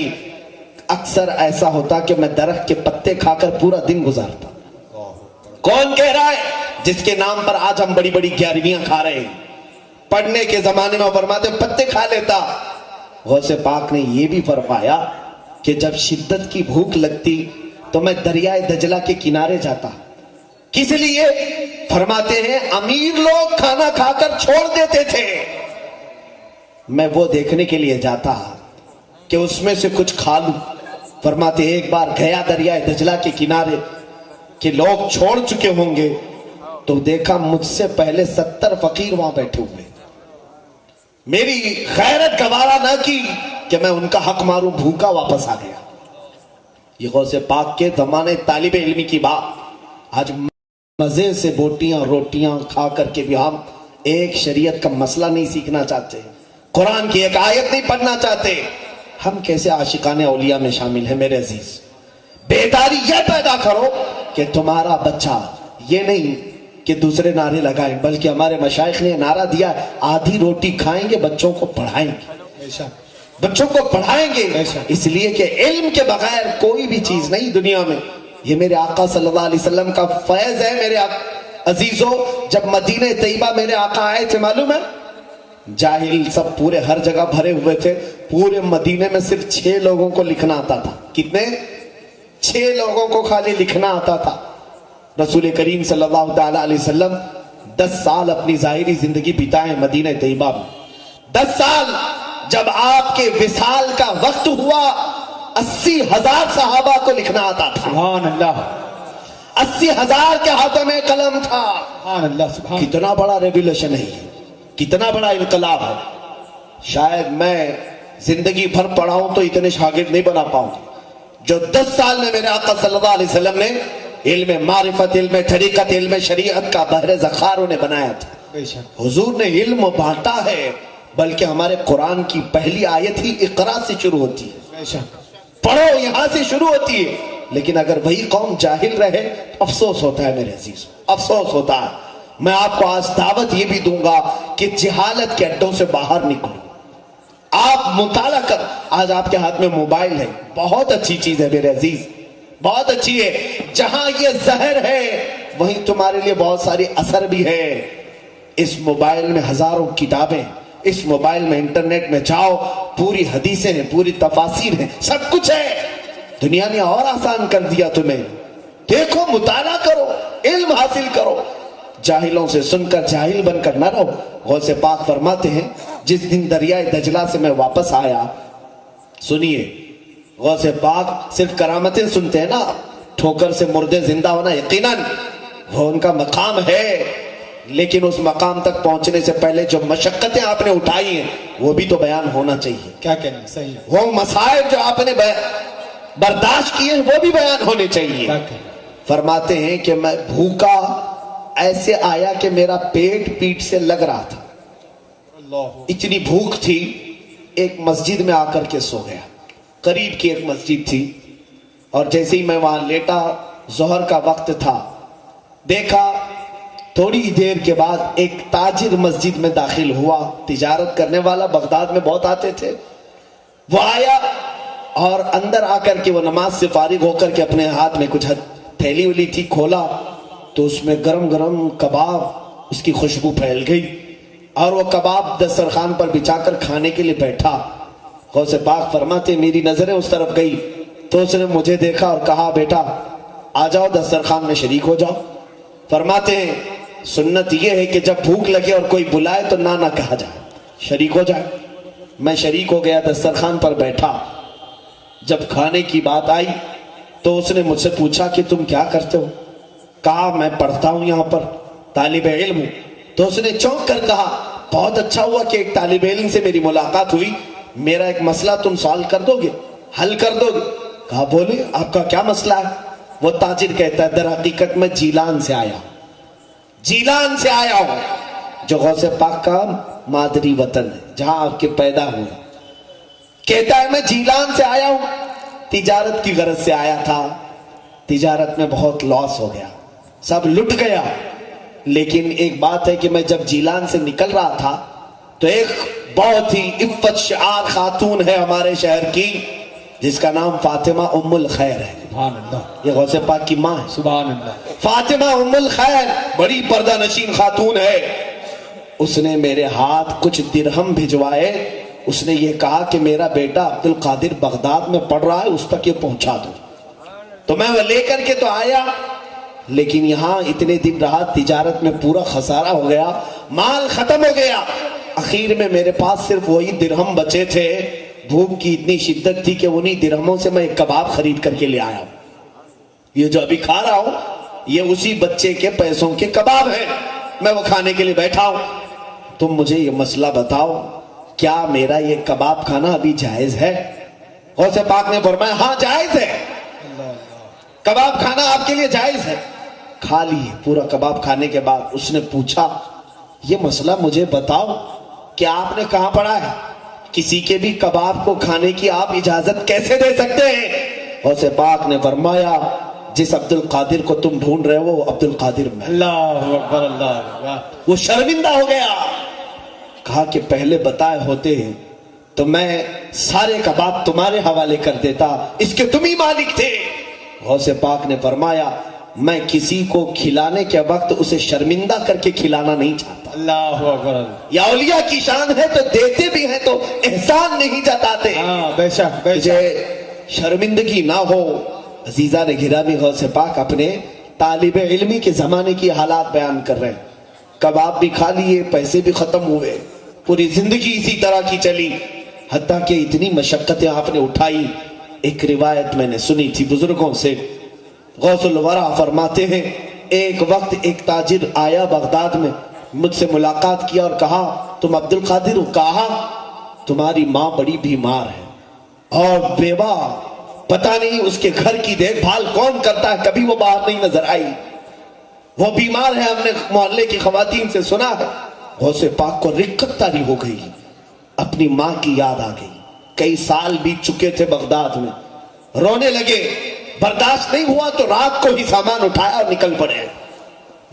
اکثر ایسا ہوتا کہ میں درخت کے پتے کھا کر پورا دن گزارتا۔ کون کہہ رہا ہے؟ جس کے نام پر آج ہم بڑی بڑی گیارہویاں کھا رہے ہیں۔ پڑھنے کے زمانے میں فرماتے پتے کھا لیتا۔ غوث پاک نے یہ بھی فرمایا کہ جب شدت کی بھوک لگتی تو میں دریائے دجلہ کے کنارے جاتا۔ کس لیے؟ فرماتے ہیں امیر لوگ کھانا کھا کر چھوڑ دیتے تھے، میں وہ دیکھنے کے لیے جاتا کہ اس میں سے کچھ کھا لوں۔ فرماتے ہیں ایک بار گیا دریائے دجلہ کے کنارے کہ لوگ چھوڑ چکے ہوں گے تو دیکھا مجھ سے پہلے 70 فقیر وہاں بیٹھے ہوئے۔ میری غیرت گوارا نہ کی کہ میں ان کا حق ماروں، بھوکا واپس آ گیا۔ یہ غوث پاک کے زمانے طالب علمی کی بات۔ آج مزے سے بوٹیاں روٹیاں کھا کر کے بھی ہم ایک شریعت کا مسئلہ نہیں سیکھنا چاہتے، قرآن کی ایک آیت نہیں پڑھنا چاہتے۔ ہم کیسے عاشقان اولیاء میں شامل ہیں میرے عزیز؟ بیداری یہ پیدا کرو کہ تمہارا بچہ یہ نہیں کہ دوسرے نعرے لگائیں، بلکہ ہمارے مشائخ نے نعرہ دیا ہے آدھی روٹی کھائیں گے بچوں کو پڑھائیں گے، بچوں کو پڑھائیں گے، اس لیے کہ علم کے بغیر کوئی بھی چیز نہیں دنیا میں۔ یہ میرے آقا صلی اللہ علیہ وسلم کا فیض ہے میرے عزیزو۔ جب مدینہ طیبہ میرے آقا آئے تھے معلوم ہے، جاہل سب پورے ہر جگہ بھرے ہوئے تھے، پورے مدینے میں صرف 6 لوگوں کو لکھنا آتا تھا۔ کتنے؟ 6 لوگوں کو خالی لکھنا آتا تھا۔ رسول کریم صلی اللہ تعالی علیہ وسلم 10 سال اپنی ظاہری زندگی بتائیں مدینہ طیبہ میں۔ 10 سال جب آپ کے وصال کا وقت ہوا 80,000 صحابہ کو لکھنا آتا تھا۔ سبحان اللہ، 80,000 کے ہاتھوں میں قلم تھا۔ سبحان اللہ، سبحان اللہ۔ کتنا بڑا ریولیوشن ہے یہ، کتنا بڑا انقلاب ہے۔ شاید میں زندگی بھر پڑھاؤں تو اتنے شاگرد نہیں بنا پاؤں جو 10 سال میں میرے آقا صلی اللہ علیہ وسلم نے علم معرفت، علم طریقت، علم شریعت کا بحر ذخار انہیں بنایا تھا۔ بے شک حضور نے علم بانٹا ہے، بلکہ ہمارے قرآن کی پہلی آیت ہی اقرا سے شروع ہوتی ہے، بے شک، پڑھو یہاں سے شروع ہوتی ہے۔ لیکن اگر وہی قوم جاہل رہے تو افسوس ہوتا ہے میرے عزیز، افسوس ہوتا ہے۔ میں آپ کو آج دعوت یہ بھی دوں گا کہ جہالت کے اڈوں سے باہر نکلو، آپ مطالعہ کر۔ آج آپ کے ہاتھ میں موبائل ہے، بہت اچھی چیز ہے میرے عزیز، بہت اچھی ہے۔ جہاں یہ زہر ہے وہیں تمہارے لیے بہت ساری اثر بھی ہے۔ اس موبائل میں ہزاروں کتابیں، اس موبائل میں انٹرنیٹ میں جاؤ، پوری حدیثیں ہیں، پوری تفاسیر ہیں، سب کچھ ہے۔ دنیا نے اور آسان کر دیا تمہیں۔ دیکھو، مطالعہ کرو، علم حاصل کرو، جاہلوں سے سن کر جاہل بن کر نہ رہو۔ غوث پاک فرماتے ہیں جس دن دریائے دجلہ سے میں واپس آیا، سنیے، غوث پاک صرف کرامتیں سنتے ہیں نا، ٹھوکر سے مردے زندہ ہونا یقیناً وہ ان کا مقام ہے، لیکن اس مقام تک پہنچنے سے پہلے جو مشقتیں آپ نے اٹھائی ہیں وہ بھی تو بیان ہونا چاہیے۔ کیا کہنا صحیح ہے، وہ مسائل جو آپ نے برداشت کیے ہیں وہ بھی بیان ہونے چاہیے۔ کیا کہنا، فرماتے ہیں کہ میں بھوکا ایسے آیا کہ میرا پیٹ سے لگ رہا تھا، اللہ، اتنی بھوک تھی۔ ایک مسجد میں آ کر کے سو گیا، قریب کی ایک مسجد تھی، اور جیسے ہی میں وہاں لیٹا، ظہر کا وقت تھا، دیکھا تھوڑی دیر کے بعد ایک تاجر مسجد میں داخل ہوا، تجارت کرنے والا، بغداد میں بہت آتے تھے۔ وہ آیا اور اندر آ کر کے وہ نماز سے فارغ ہو کر کے اپنے ہاتھ میں کچھ تھیلی ولی تھی، کھولا تو اس میں گرم گرم کباب، اس کی خوشبو پھیل گئی، اور وہ کباب دسترخوان پر بچھا کر کھانے کے لیے بیٹھا۔ غوث پاک فرماتے میری نظریں اس طرف گئی تو اس نے مجھے دیکھا اور کہا بیٹا آ جاؤ دسترخوان میں شریک ہو جاؤ۔ فرماتے ہیں سنت یہ ہے کہ جب بھوک لگے اور کوئی بلائے تو نہ کہا جائے، شریک ہو جائے۔ میں شریک ہو گیا، دسترخوان پر بیٹھا۔ جب کھانے کی بات آئی تو اس نے مجھ سے پوچھا کہ تم کیا کرتے ہو؟ کہا میں پڑھتا ہوں، یہاں پر طالب علم ہوں۔ تو اس نے چونک کر کہا بہت اچھا ہوا کہ ایک طالب علم سے میری ملاقات ہوئی, میرا ایک مسئلہ تم سالو کر دو گے, حل کر دو گے؟ کہا بولے آپ کا کیا مسئلہ ہے؟ وہ تاجر کہتا ہے در حقیقت میں جیلان سے آیا ہوں, جو غوث پاک کا مادری وطن ہے, جہاں آپ کے پیدا ہوئے. کہتا ہے میں جیلان سے آیا ہوں, تجارت کی غرض سے آیا تھا, تجارت میں بہت لاس ہو گیا, سب لٹ گیا. لیکن ایک بات ہے کہ میں جب جیلان سے نکل رہا تھا تو ایک بہت ہی عفت شعار خاتون ہے ہمارے شہر کی, جس کا نام فاطمہ ام الخیر ہے. سبحان اللہ, یہ غوث پاک کی ماں ہے. سبحان اللہ. فاطمہ ام الخیر بڑی پردہ نشین خاتون ہے. اس نے میرے ہاتھ کچھ درہم بھجوائے. اس نے یہ کہا کہ میرا بیٹا عبد القادر بغداد میں پڑھ رہا ہے, اس تک یہ پہنچا دو. تو میں وہ لے کر کے تو آیا, لیکن یہاں اتنے دن رہا, تجارت میں پورا خسارہ ہو گیا, مال ختم ہو گیا. اخیر میں میرے پاس صرف وہی درہم بچے تھے. بھوک کی اتنی شدت تھی کہ انہی درہموں سے میں ایک کباب خرید کر کے لے آیا ہوں. یہ جو ابھی کھا رہا ہوں یہ اسی بچے کے پیسوں کے کباب ہیں, میں وہ کھانے کے لیے بیٹھا ہوں. تم مجھے یہ مسئلہ بتاؤ, کیا میرا یہ کباب کھانا ابھی جائز ہے؟ غوث پاک نے فرمایا ہاں جائز ہے, کباب کھانا آپ کے لیے جائز ہے. کھا لیے. پورا کباب کھانے کے بعد اس نے پوچھا یہ مسئلہ مجھے بتاؤ, کیا آپ نے کہاں پڑھا ہے کسی کے بھی کباب کو کھانے کی آپ اجازت کیسے دے سکتے ہیں؟ غوث پاک نے فرمایا جس عبد القادر کو تم ڈھونڈ رہے ہو وہ عبد القادر میں. اللہ اکبر, اللہ اکبر. وہ شرمندہ ہو گیا. کہا کہ پہلے بتائے ہوتے تو میں سارے کباب تمہارے حوالے کر دیتا, اس کے تم ہی مالک تھے. غوث پاک نے فرمایا میں کسی کو کھلانے کے وقت اسے شرمندہ کر کے کھلانا نہیں چاہتا. اللہ اکبر. یا اولیاء کی شان ہے تو دیتے بھی ہیں تو احسان نہیں جتاتے. ہاں بے شک, بے شک. تجھے شرمندگی نہ ہو. عزیزان گرامی, غوث پاک اپنے طالب علمی کے زمانے کی حالات بیان کر رہے ہیں. کباب بھی کھا لیے, پیسے بھی ختم ہوئے, پوری زندگی اسی طرح کی چلی, حتیٰ کہ اتنی مشقتیں آپ نے اٹھائی. ایک روایت میں نے سنی تھی بزرگوں سے, غوث الورا فرماتے ہیں ایک وقت ایک تاجر آیا بغداد میں, مجھ سے ملاقات کیا اور کہا تم عبد القادر ہو؟ کہا تمہاری ماں بڑی بیمار ہے اور بیوہ, پتہ نہیں اس کے گھر کی دیکھ بھال کون کرتا ہے, کبھی وہ باہر نہیں نظر آئی, وہ بیمار ہے, ہم نے محلے کی خواتین سے سنا ہے. غوث پاک کو رقت طاری ہو گئی, اپنی ماں کی یاد آ گئی. کئی سال بیت چکے تھے بغداد میں, رونے لگے, برداشت نہیں ہوا تو رات کو ہی سامان اٹھایا اور نکل پڑے.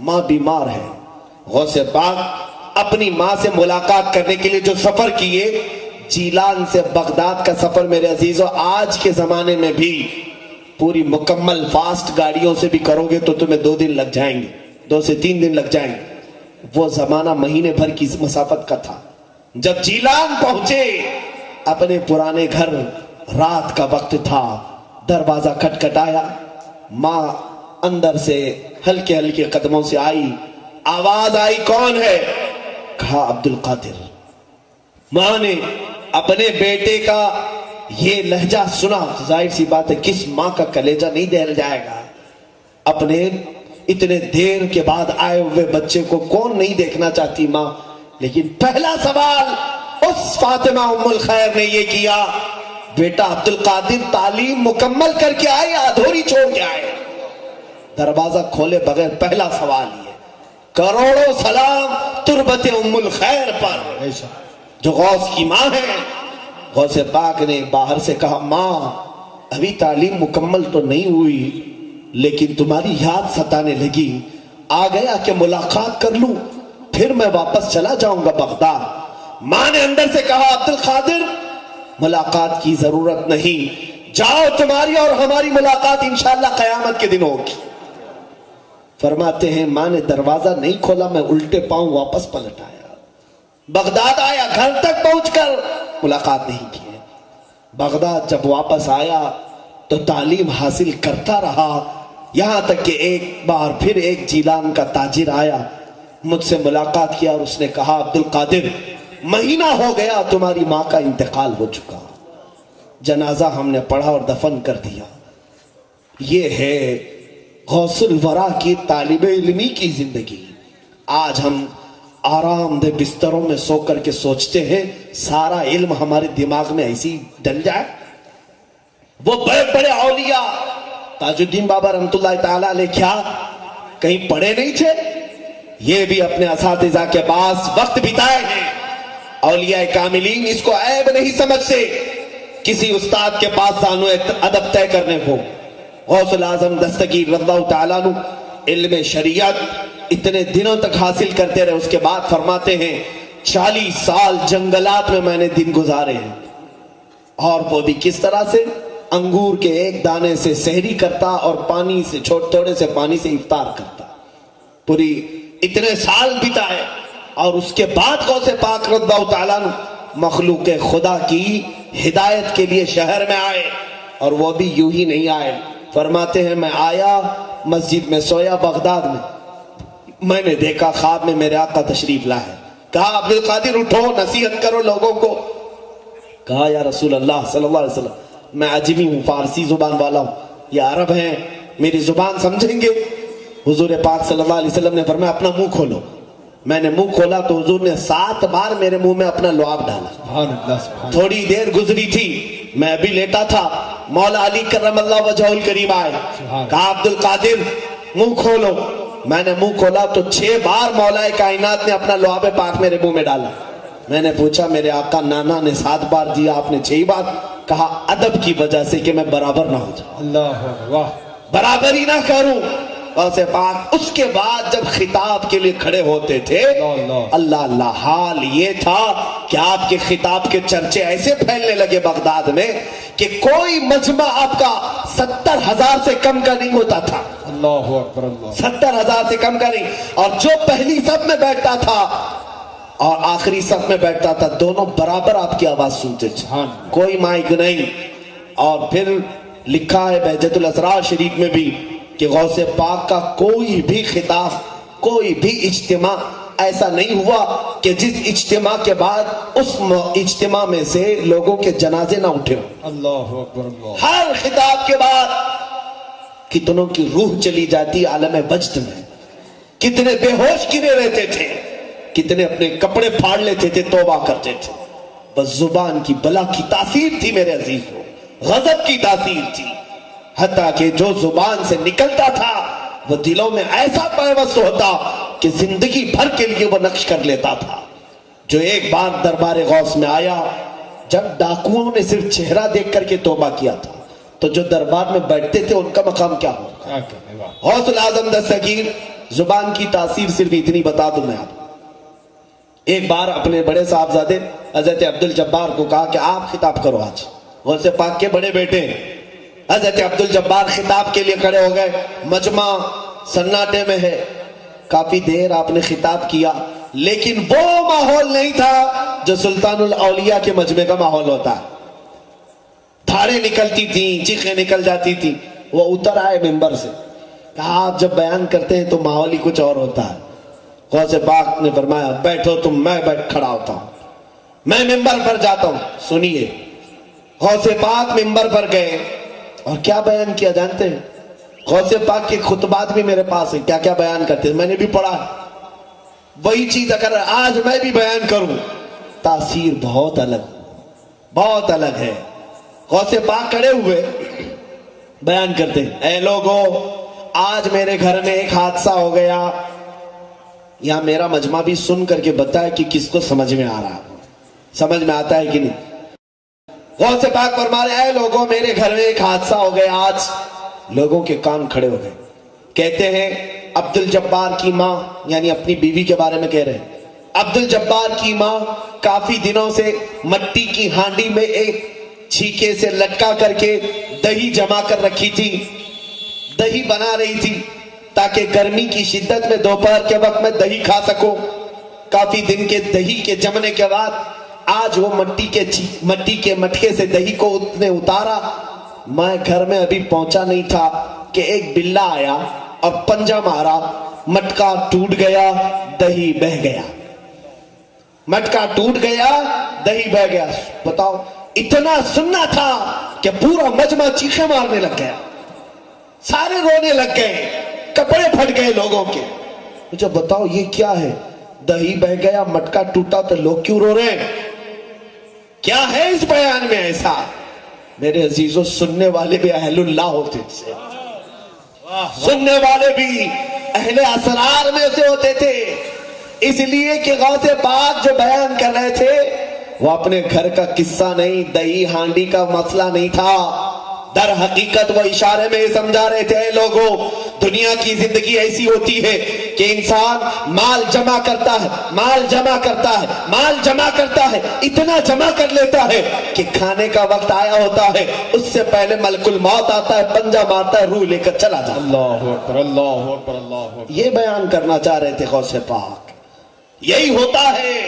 ماں بیمار ہے. غوث پاک اپنی ماں سے ملاقات کرنے کے لیے جو سفر کیے, جیلان سے بغداد کا سفر میرے عزیزوں آج کے زمانے میں بھی پوری مکمل فاسٹ گاڑیوں سے بھی کرو گے تو تمہیں 2 دن لگ جائیں گے, 2 سے 3 دن لگ جائیں گے. وہ زمانہ مہینے بھر کی مسافت کا تھا. جب جیلان پہنچے اپنے پرانے گھر, رات کا وقت تھا, دروازہ کھٹکھٹایا, ماں اندر سے ہلکے ہلکے قدموں سے آئی, آواز آئی کون ہے؟ کہا عبد القادر. ماں نے اپنے بیٹے کا یہ لہجہ سنا, ظاہر سی بات ہے کس ماں کا کلیجہ نہیں دہل جائے گا. اپنے اتنے دیر کے بعد آئے ہوئے بچے کو کون نہیں دیکھنا چاہتی ماں. لیکن پہلا سوال اس فاطمہ ام الخیر نے یہ کیا, بیٹا عبد القادر تعلیم مکمل کر کے آئے یا ادھوری چھوڑ کے آئے؟ دروازہ کھولے بغیر پہلا سوال یہ. کروڑوں سلام تربت ام الخیر پر جو غوث کی ماں ہے. غوث پاک نے باہر سے کہا ماں ابھی تعلیم مکمل تو نہیں ہوئی لیکن تمہاری یاد ستانے لگی, آ گیا کہ ملاقات کر لوں, پھر میں واپس چلا جاؤں گا بغداد. ماں نے اندر سے کہا عبد القادر ملاقات کی ضرورت نہیں, جاؤ تمہاری اور ہماری ملاقات انشاءاللہ قیامت کے دن ہوگی. فرماتے ہیں ماں نے دروازہ نہیں کھولا, میں الٹے پاؤں واپس پلٹ آیا, بغداد آیا, گھر تک پہنچ کر ملاقات نہیں کی. بغداد جب واپس آیا تو تعلیم حاصل کرتا رہا, یہاں تک کہ ایک بار پھر ایک جیلان کا تاجر آیا, مجھ سے ملاقات کیا اور اس نے کہا عبد القادر مہینہ ہو گیا تمہاری ماں کا انتقال ہو چکا, جنازہ ہم نے پڑھا اور دفن کر دیا. یہ ہے غوث الورا کی طالب علمی کی زندگی. آج ہم آرام دہ بستروں میں سو کر کے سوچتے ہیں سارا علم ہمارے دماغ میں ایسی ڈل جائے؟ وہ بڑے بڑے اولیاء تاج الدین بابا رحمت اللہ تعالی علیہ کیا کہیں پڑھے نہیں تھے؟ یہ بھی اپنے اساتذہ کے پاس وقت بتائے ہیں. اولیاء کاملین اس کو عیب نہیں سمجھتے کسی استاد کے پاس سانو ادب طے کرنے کو. غوث الاعظم دستگیر رضی اللہ تعالیٰ عنہ علم شریعت اتنے دنوں تک حاصل کرتے رہے. اس کے بعد فرماتے ہیں 40 سال جنگلات میں نے دن گزارے ہیں, اور وہ بھی کس طرح سے؟ انگور کے ایک دانے سے سحری کرتا اور پانی سے تھوڑے سے پانی سے افطار کرتا. پوری اتنے سال بتائے, اور اس کے بعد غوث پاک رضی اللہ تعالیٰ عنہ مخلوق خدا کی ہدایت کے لیے شہر میں آئے, اور وہ بھی یوں ہی نہیں آئے. فرماتے ہیں میں آیا, مسجد میں سویا بغداد میں نے دیکھا خواب میں میرے آقا تشریف لائے. کہا عبد القادر اٹھو نصیحت کرو لوگوں کو. کہا یا رسول اللہ صلی اللہ علیہ وسلم میں عجمی ہوں, فارسی زبان والا ہوں, یہ عرب ہیں, میری زبان سمجھیں گے؟ حضور پاک صلی اللہ علیہ وسلم نے فرمایا اپنا منہ کھولو. میں نے منہ کھولا تو حضور نے 7 بار میرے منہ میں اپنا لعاب ڈالا. سبحان اللہ, سبحان اللہ. تھوڑی دیر گزری تھی, میں ابھی لیٹا تھا, مولا علی کرم اللہ وجہہ الکریم آئے. کہا عبد القادر منہ کھولو. میں نے منہ کھولا تو 6 بار مولا کائنات نے اپنا لعاب پاک میرے منہ میں ڈالا. میں نے پوچھا میرے آقا نانا نے 7 بار دیا, آپ نے 6 بار. کہا ادب کی وجہ سے کہ میں برابر نہ ہو جاؤں, اللہ واہ, برابر ہی نہ کروں. غوث پاک اس کے بعد جب خطاب کے لیے کھڑے ہوتے تھے, اللہ اللہ, حال یہ تھا کہ آپ کے خطاب کے چرچے ایسے پھیلنے لگے بغداد میں کہ کوئی مجمع آپ کا 70,000 سے کم کا نہیں ہوتا تھا. اللہ اکبر, اللہ. 70,000 سے کم کا نہیں. اور جو پہلی صف میں بیٹھتا تھا اور آخری صف میں بیٹھتا تھا, دونوں برابر آپ کی آواز سنتے تھے, کوئی مائک نہیں. اور پھر لکھا ہے بہجت الاسرار شریف میں بھی کہ غوث پاک کا کوئی بھی خطاب, کوئی بھی اجتماع ایسا نہیں ہوا کہ جس اجتماع کے بعد اس اجتماع میں سے لوگوں کے جنازے نہ اٹھے. اللہ اکبر, اللہ. ہر خطاب کے بعد کتنوں کی روح چلی جاتی عالم وجد میں, کتنے بے ہوش گرے رہتے تھے, کتنے اپنے کپڑے پھاڑ لیتے تھے, توبہ کرتے تھے. بس زبان کی بلا کی تاثیر تھی میرے عزیزوں, غضب کی تاثیر تھی, حتیٰ کہ جو زبان سے نکلتا تھا وہ دلوں میں ایسا پیوست ہوتا کہ زندگی بھر کے لیے وہ نقش کر لیتا تھا. جو ایک بار دربار غوث میں آیا, جب ڈاکوؤں نے صرف چہرہ دیکھ کر کے توبہ کیا تھا, تو جو دربار میں بیٹھتے تھے ان کا مقام کیا ہو. غوث الاعظم دستگیر زبان کی تاثیر صرف اتنی بتا دوں میں آپ. ایک بار اپنے بڑے صاحبزادے حضرت عبد الجبار کو کہا کہ آپ خطاب کرو آج. غوث پاک کے بڑے بیٹے حضرت عبد الجبار خطاب کے لیے کھڑے ہو گئے. مجمع سناٹے میں ہے, کافی دیر آپ نے خطاب کیا, لیکن وہ ماحول نہیں تھا جو سلطان الاولیاء کے مجمع کا ماحول ہوتا ہے. دھاڑیں نکلتی تھیں, چیخیں نکل جاتی تھی. وہ اتر آئے ممبر سے, کہا آپ جب بیان کرتے ہیں تو ماحول ہی کچھ اور ہوتا ہے. غوث پاک نے فرمایا بیٹھو تم, میں بیٹھ کھڑا ہوتا ہوں, میں ممبر پر جاتا ہوں. سنیے, غوث پاک ممبر پر گئے اور کیا بیان کیا جانتے ہیں؟ غوث پاک کے خطبات بھی میرے پاس ہیں, کیا کیا بیان کرتے ہیں میں نے بھی پڑھا. وہی چیز اگر آج میں بھی بیان کروں, تاثیر بہت الگ, بہت الگ ہے. غوث پاک کھڑے ہوئے بیان کرتے ہیں, اے لوگو آج میرے گھر میں ایک حادثہ ہو گیا. یہاں میرا مجمع بھی سن کر کے بتایا کہ کس کو سمجھ میں آ رہا, سمجھ میں آتا ہے کہ نہیں. غوث پاک فرما رہے اے لوگوں میرے گھر میں ایک حادثہ ہو گیا آج. لوگوں کے کان کھڑے ہو گئے. کہتے ہیں عبد الجبار کی ماں, یعنی اپنی بیوی کے بارے میں کہہ رہے ہیں, عبد الجبار کی ماں کافی دنوں سے مٹی کی ہانڈی میں ایک چھیکے سے لٹکا کر کے دہی جما کر رکھی تھی, دہی بنا رہی تھی تاکہ گرمی کی شدت میں دوپہر کے وقت میں دہی کھا سکو. کافی دن کے دہی کے جمنے کے بعد آج وہ مٹی کے مٹکے سے دہی کو نے اتارا. میں گھر میں ابھی پہنچا نہیں تھا کہ ایک بلا آیا اور پنجہ مارا, مٹکا ٹوٹ گیا, دہی بہ گیا. مٹکا ٹوٹ گیا, دہی بہ گیا. بتاؤ, اتنا سننا تھا کہ پورا مجمع چیخیں مارنے لگ گیا, سارے رونے لگ گئے, کپڑے پھٹ گئے لوگوں کے. مجھے بتاؤ یہ کیا ہے؟ دہی بہ گیا مٹکا ٹوٹا تو لوگ کیوں رو رہے ہیں؟ کیا ہے اس بیان میں ایسا؟ میرے عزیزوں سننے والے بھی اہل اللہ ہوتے تھے، سننے والے بھی اہل اسرار میں سے ہوتے تھے، اس لیے کہ غوث پاک جو بیان کر رہے تھے وہ اپنے گھر کا قصہ نہیں، دہی ہانڈی کا مسئلہ نہیں تھا، در حقیقت وہ اشارے میں یہ سمجھا رہے تھے لوگوں دنیا کی زندگی ایسی ہوتی ہے کہ انسان مال جمع کرتا ہے، مال جمع کرتا ہے، مال جمع کرتا ہے، اتنا جمع کر لیتا ہے کہ کھانے کا وقت آیا ہوتا ہے، اس سے پہلے ملک الموت آتا ہے، پنجہ مارتا ہے، روح لے کر چلا جاتا ہے۔ اللہ اکبر اللہ اکبر اللہ اکبر۔ یہ بیان کرنا چاہ رہے تھے غوث پاک۔ یہی ہوتا ہے،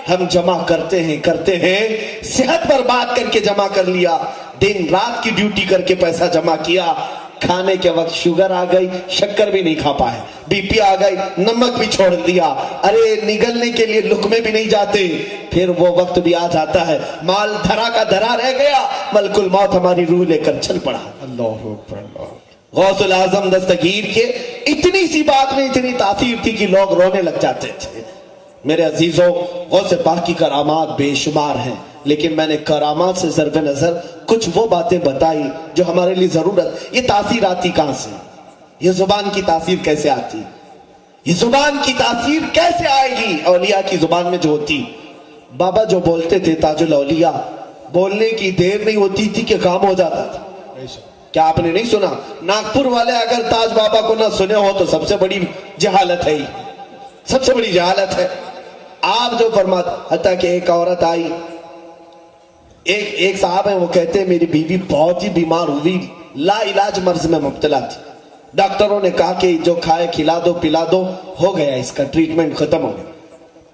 ہم جمع کرتے ہیں، صحت برباد کر کے جمع کر لیا، دن رات کی ڈیوٹی کر کے پیسہ جمع کیا، کھانے کے وقت شوگر آ گئی، شکر بھی نہیں کھا پائے، بی پی آ گئی، نمک بھی چھوڑ دیا، ارے نگلنے کے لیے لقمے بھی نہیں جاتے، پھر وہ وقت بھی آ جاتا ہے، مال دھرا کا دھرا رہ گیا، ملک الموت ہماری روح لے کر چل پڑا۔ اللہ اکبر اللہ۔ غوث العظم دستگیر کے اتنی سی بات میں اتنی تاثیر تھی کہ لوگ رونے لگ جاتے تھے۔ میرے عزیزوں غوث پاک کی کرامات بے شمار ہیں، لیکن میں نے کرامات سے ضرب نظر کچھ وہ باتیں بتائی جو ہمارے لیے ضرورت۔ یہ تاثیر آتی کہاں سے؟ یہ زبان کی تاثیر کیسے آتی؟ یہ زبان کی تاثیر کیسے آئے گی؟ اولیاء کی زبان میں جو ہوتی، بابا جو بولتے تھے تاج الاولیاء، بولنے کی دیر نہیں ہوتی تھی کہ کام ہو جاتا تھا۔ کیا آپ نے نہیں سنا؟ ناگپور والے اگر تاج بابا کو نہ سنے ہو تو سب سے بڑی جہالت ہے، سب سے بڑی جہالت ہے۔ آپ جو فرماتے، حتیٰ کہ ایک عورت آئی، ایک صاحب ہیں، وہ کہتے ہیں میری بیوی بہت ہی بیمار ہوئی، لا علاج مرض میں مبتلا تھی، ڈاکٹروں نے کہا کہ جو کھائے کھلا دو پلا دو، ہو گیا اس کا ٹریٹمنٹ ختم ہو گیا۔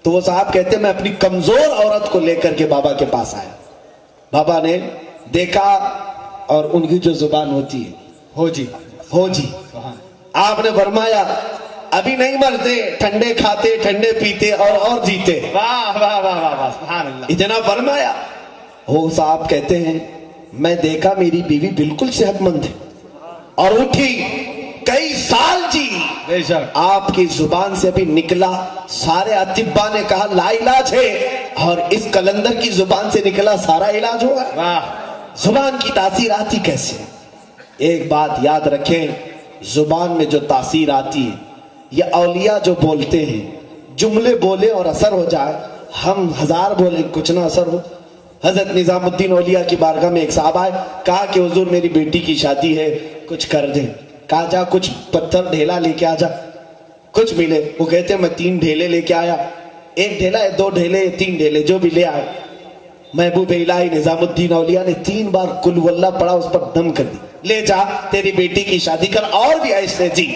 تو وہ صاحب کہتے ہیں میں اپنی کمزور عورت کو لے کر کے بابا کے پاس آیا، بابا نے دیکھا اور ان کی جو زبان ہوتی ہے ہو جی ہو جی، آپ نے فرمایا ابھی نہیں مرتے، ٹھنڈے کھاتے ٹھنڈے پیتے اور جیتے۔ واہ واہ واہ واہ واہ سبحان اللہ۔ اتنا فرمایا۔ وہ صاحب کہتے ہیں میں دیکھا میری بیوی بالکل صحت مند ہے اور اٹھی، کئی سال جی، بے شک آپ کی زبان سے بھی نکلا، سارے اطباء نے کہا لا علاج ہے، اور اس کلندر کی زبان سے نکلا سارا علاج ہوگا۔ واہ۔ زبان کی تاثیر آتی کیسے؟ ایک بات یاد رکھیں، زبان میں جو تاثیر آتی ہے، یہ اولیاء جو بولتے ہیں، جملے بولے اور اثر ہو جائے، ہم ہزار بولے کچھ نہ اثر ہو۔ حضرت نظام الدین اولیاء کی بارگاہ میں ایک صاحب آئے، کہا کہ حضور میری بیٹی کی شادی ہے، کچھ کر دیں۔ کہا جا کچھ پتھر ڈھیلا لے کے آ جا، کچھ ملے۔ وہ کہتے ہیں میں 3 ڈھیلے لے کے آیا، 1 ڈھیلا 2 ڈھیلے 3 ڈھیلے جو بھی لے آئے۔ محبوب الہی نظام الدین اولیاء نے 3 بار قل واللہ پڑھا، اس پر دم کر دی، لے جا تیری بیٹی کی شادی کر، اور بھی ایسے جی۔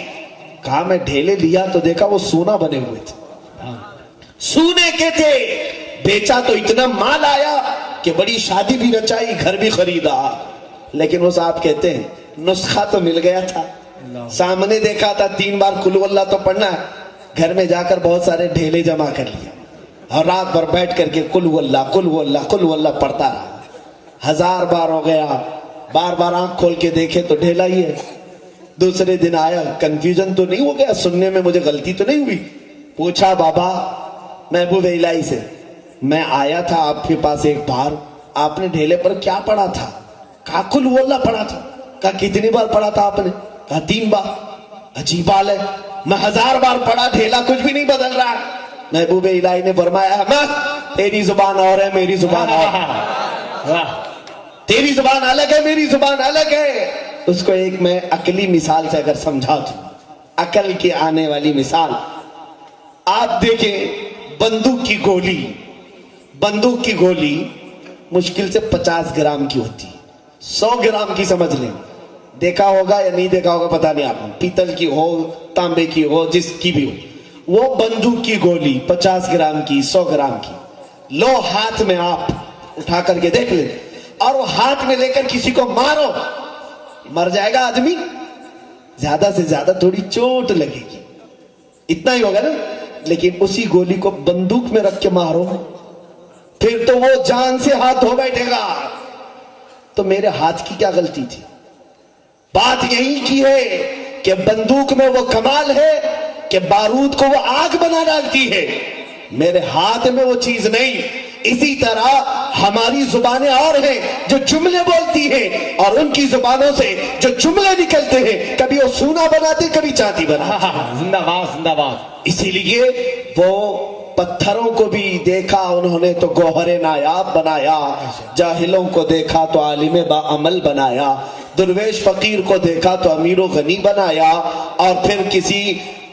کہا میں ڈھیلے لیا تو دیکھا وہ سونا بنے ہوئے تھے، سونے کے تھے، بیچا تو اتنا مال آیا کہ بڑی شادی بھی رچائی، گھر بھی خریدا۔ لیکن وہ صاحب کہتے ہیں نسخہ تو مل گیا تھا، سامنے دیکھا تھا 3 بار قل واللہ تو پڑھنا ہے، گھر میں جا کر بہت سارے ڈھیلے جمع کر لیا اور رات بھر بیٹھ کر کے قل واللہ قل واللہ قل واللہ پڑھتا رہا۔ 1000 بار ہو گیا، بار بار آنکھ کھول کے دیکھے تو ڈھیلا ہی ہے۔ دوسرے دن آیا، کنفیوژن تو نہیں ہو گیا، سننے میں مجھے غلطی تو نہیں ہوئی؟ پوچھا بابا محبوب الہی سے، میں آیا تھا آپ کے پاس ایک بار، آپ نے ڈھیلے پر کیا پڑھا تھا؟ کہا قل واللہ پڑھا تھا۔ کہا کتنی بار پڑھا تھا آپ نے؟ کہا 3 بار۔ عجیب حال ہے، میں 1000 بار پڑھا، ڈھیلا کچھ بھی نہیں بدل رہا۔ محبوب الہی نے فرمایا احمد تیری زبان اور ہے میری زبان اور، تیری زبان الگ ہے میری زبان الگ ہے۔ اس کو ایک میں عقلی مثال سے اگر سمجھا دوں، عقل کی آنے والی مثال، آپ دیکھیں بندوق کی گولی مشکل سے 50 گرام کی ہوتی ہے، 100 گرام کی سمجھ لیں، دیکھا ہوگا یا نہیں دیکھا ہوگا پتہ نہیں، آپ نے پیتل کی ہو تانبے کی ہو جس کی بھی ہو، وہ بندوق کی گولی 50 گرام کی 100 گرام کی لو، ہاتھ میں آپ اٹھا کر کے دیکھ لیں، اور وہ ہاتھ میں لے کر کسی کو مارو، مر جائے گا آدمی؟ زیادہ سے زیادہ تھوڑی چوٹ لگے گی، اتنا ہی ہوگا نا۔ لیکن اسی گولی کو بندوق میں رکھ کے مارو، پھر تو وہ جان سے ہاتھ دھو بیٹھے گا۔ تو میرے ہاتھ کی کیا غلطی تھی؟ بات یہی کی ہے کہ بندوق میں وہ کمال ہے کہ بارود کو وہ آگ بنا ڈالتی ہے، میرے ہاتھ میں وہ چیز نہیں. اسی طرح ہماری زبانیں اور ہیں جو جملے بولتی ہیں اور ان کی زبانوں سے جو جملے نکلتے ہیں کبھی وہ سونا بناتے کبھی چاندی بناتے. زندہ باد زندہ باد. اسی لیے وہ پتھروں کو بھی دیکھا انہوں نے تو گوہر نایاب بنایا, جاہلوں کو دیکھا تو عالم باعمل بنایا, درویش فقیر کو دیکھا تو امیر و غنی بنایا, اور پھر کسی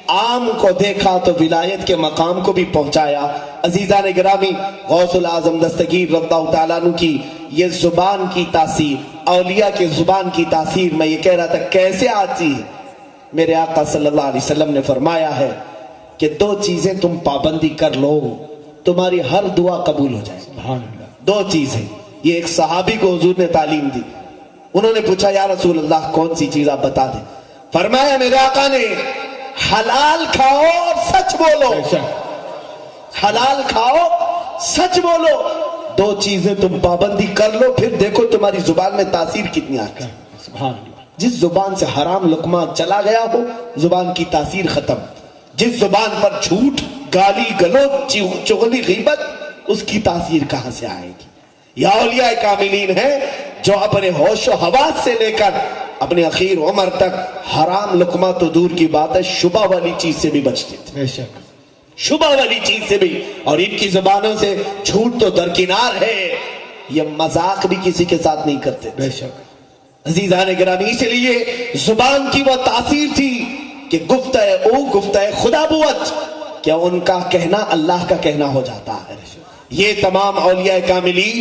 عام کو دیکھا تو ولایت کے مقام کو بھی پہنچایا. عزیزان گرامی, غوث العظم دستگیر رضی اللہ تعالیٰ عنہ کی یہ زبان کی تاثیر, اولیاء کی زبان کی تاثیر, میں یہ کہہ رہا تھا کیسے آتی ہے. میرے آقا صلی اللہ علیہ وسلم نے فرمایا ہے کہ 2 چیزیں تم پابندی کر لو تمہاری ہر دعا قبول ہو جائے. سبحان اللہ. 2 چیزیں. یہ ایک صحابی کو حضور نے تعلیم دی. انہوں نے پوچھا یا رسول اللہ کون سی چیز آپ بتا دیں. فرمایا میرے آقا نے حلال کھاؤ اور سچ بولو. حلال کھاؤ سچ بولو. 2 چیزیں تم پابندی کر لو پھر دیکھو تمہاری زبان میں تاثیر کتنی آتی ہے. سبحان اللہ. جس زبان سے حرام لقمہ چلا گیا ہو زبان کی تاثیر ختم. جس زبان پر جھوٹ, گالی گلوچ, چغلی, غیبت, اس کی تاثیر کہاں سے آئے گی. یا اولیاء کاملین ہیں جو اپنے ہوش و حواس سے لے کر اپنے اخیر عمر تک حرام لقمہ تو دور کی بات ہے شبہ والی چیز سے بھی بچتے تھے. بے شک. شبہ والی چیز سے بھی. اور ان کی زبانوں سے جھوٹ تو درکنار ہے, یہ مذاق بھی کسی کے ساتھ نہیں کرتے. بے شک. عزیزان گرامی, اس لیے زبان کی وہ تاثیر تھی کہ گفتہ خدا بوت, کیا ان کا کہنا اللہ کا کہنا ہو جاتا ہے. یہ تمام اولیاء کاملی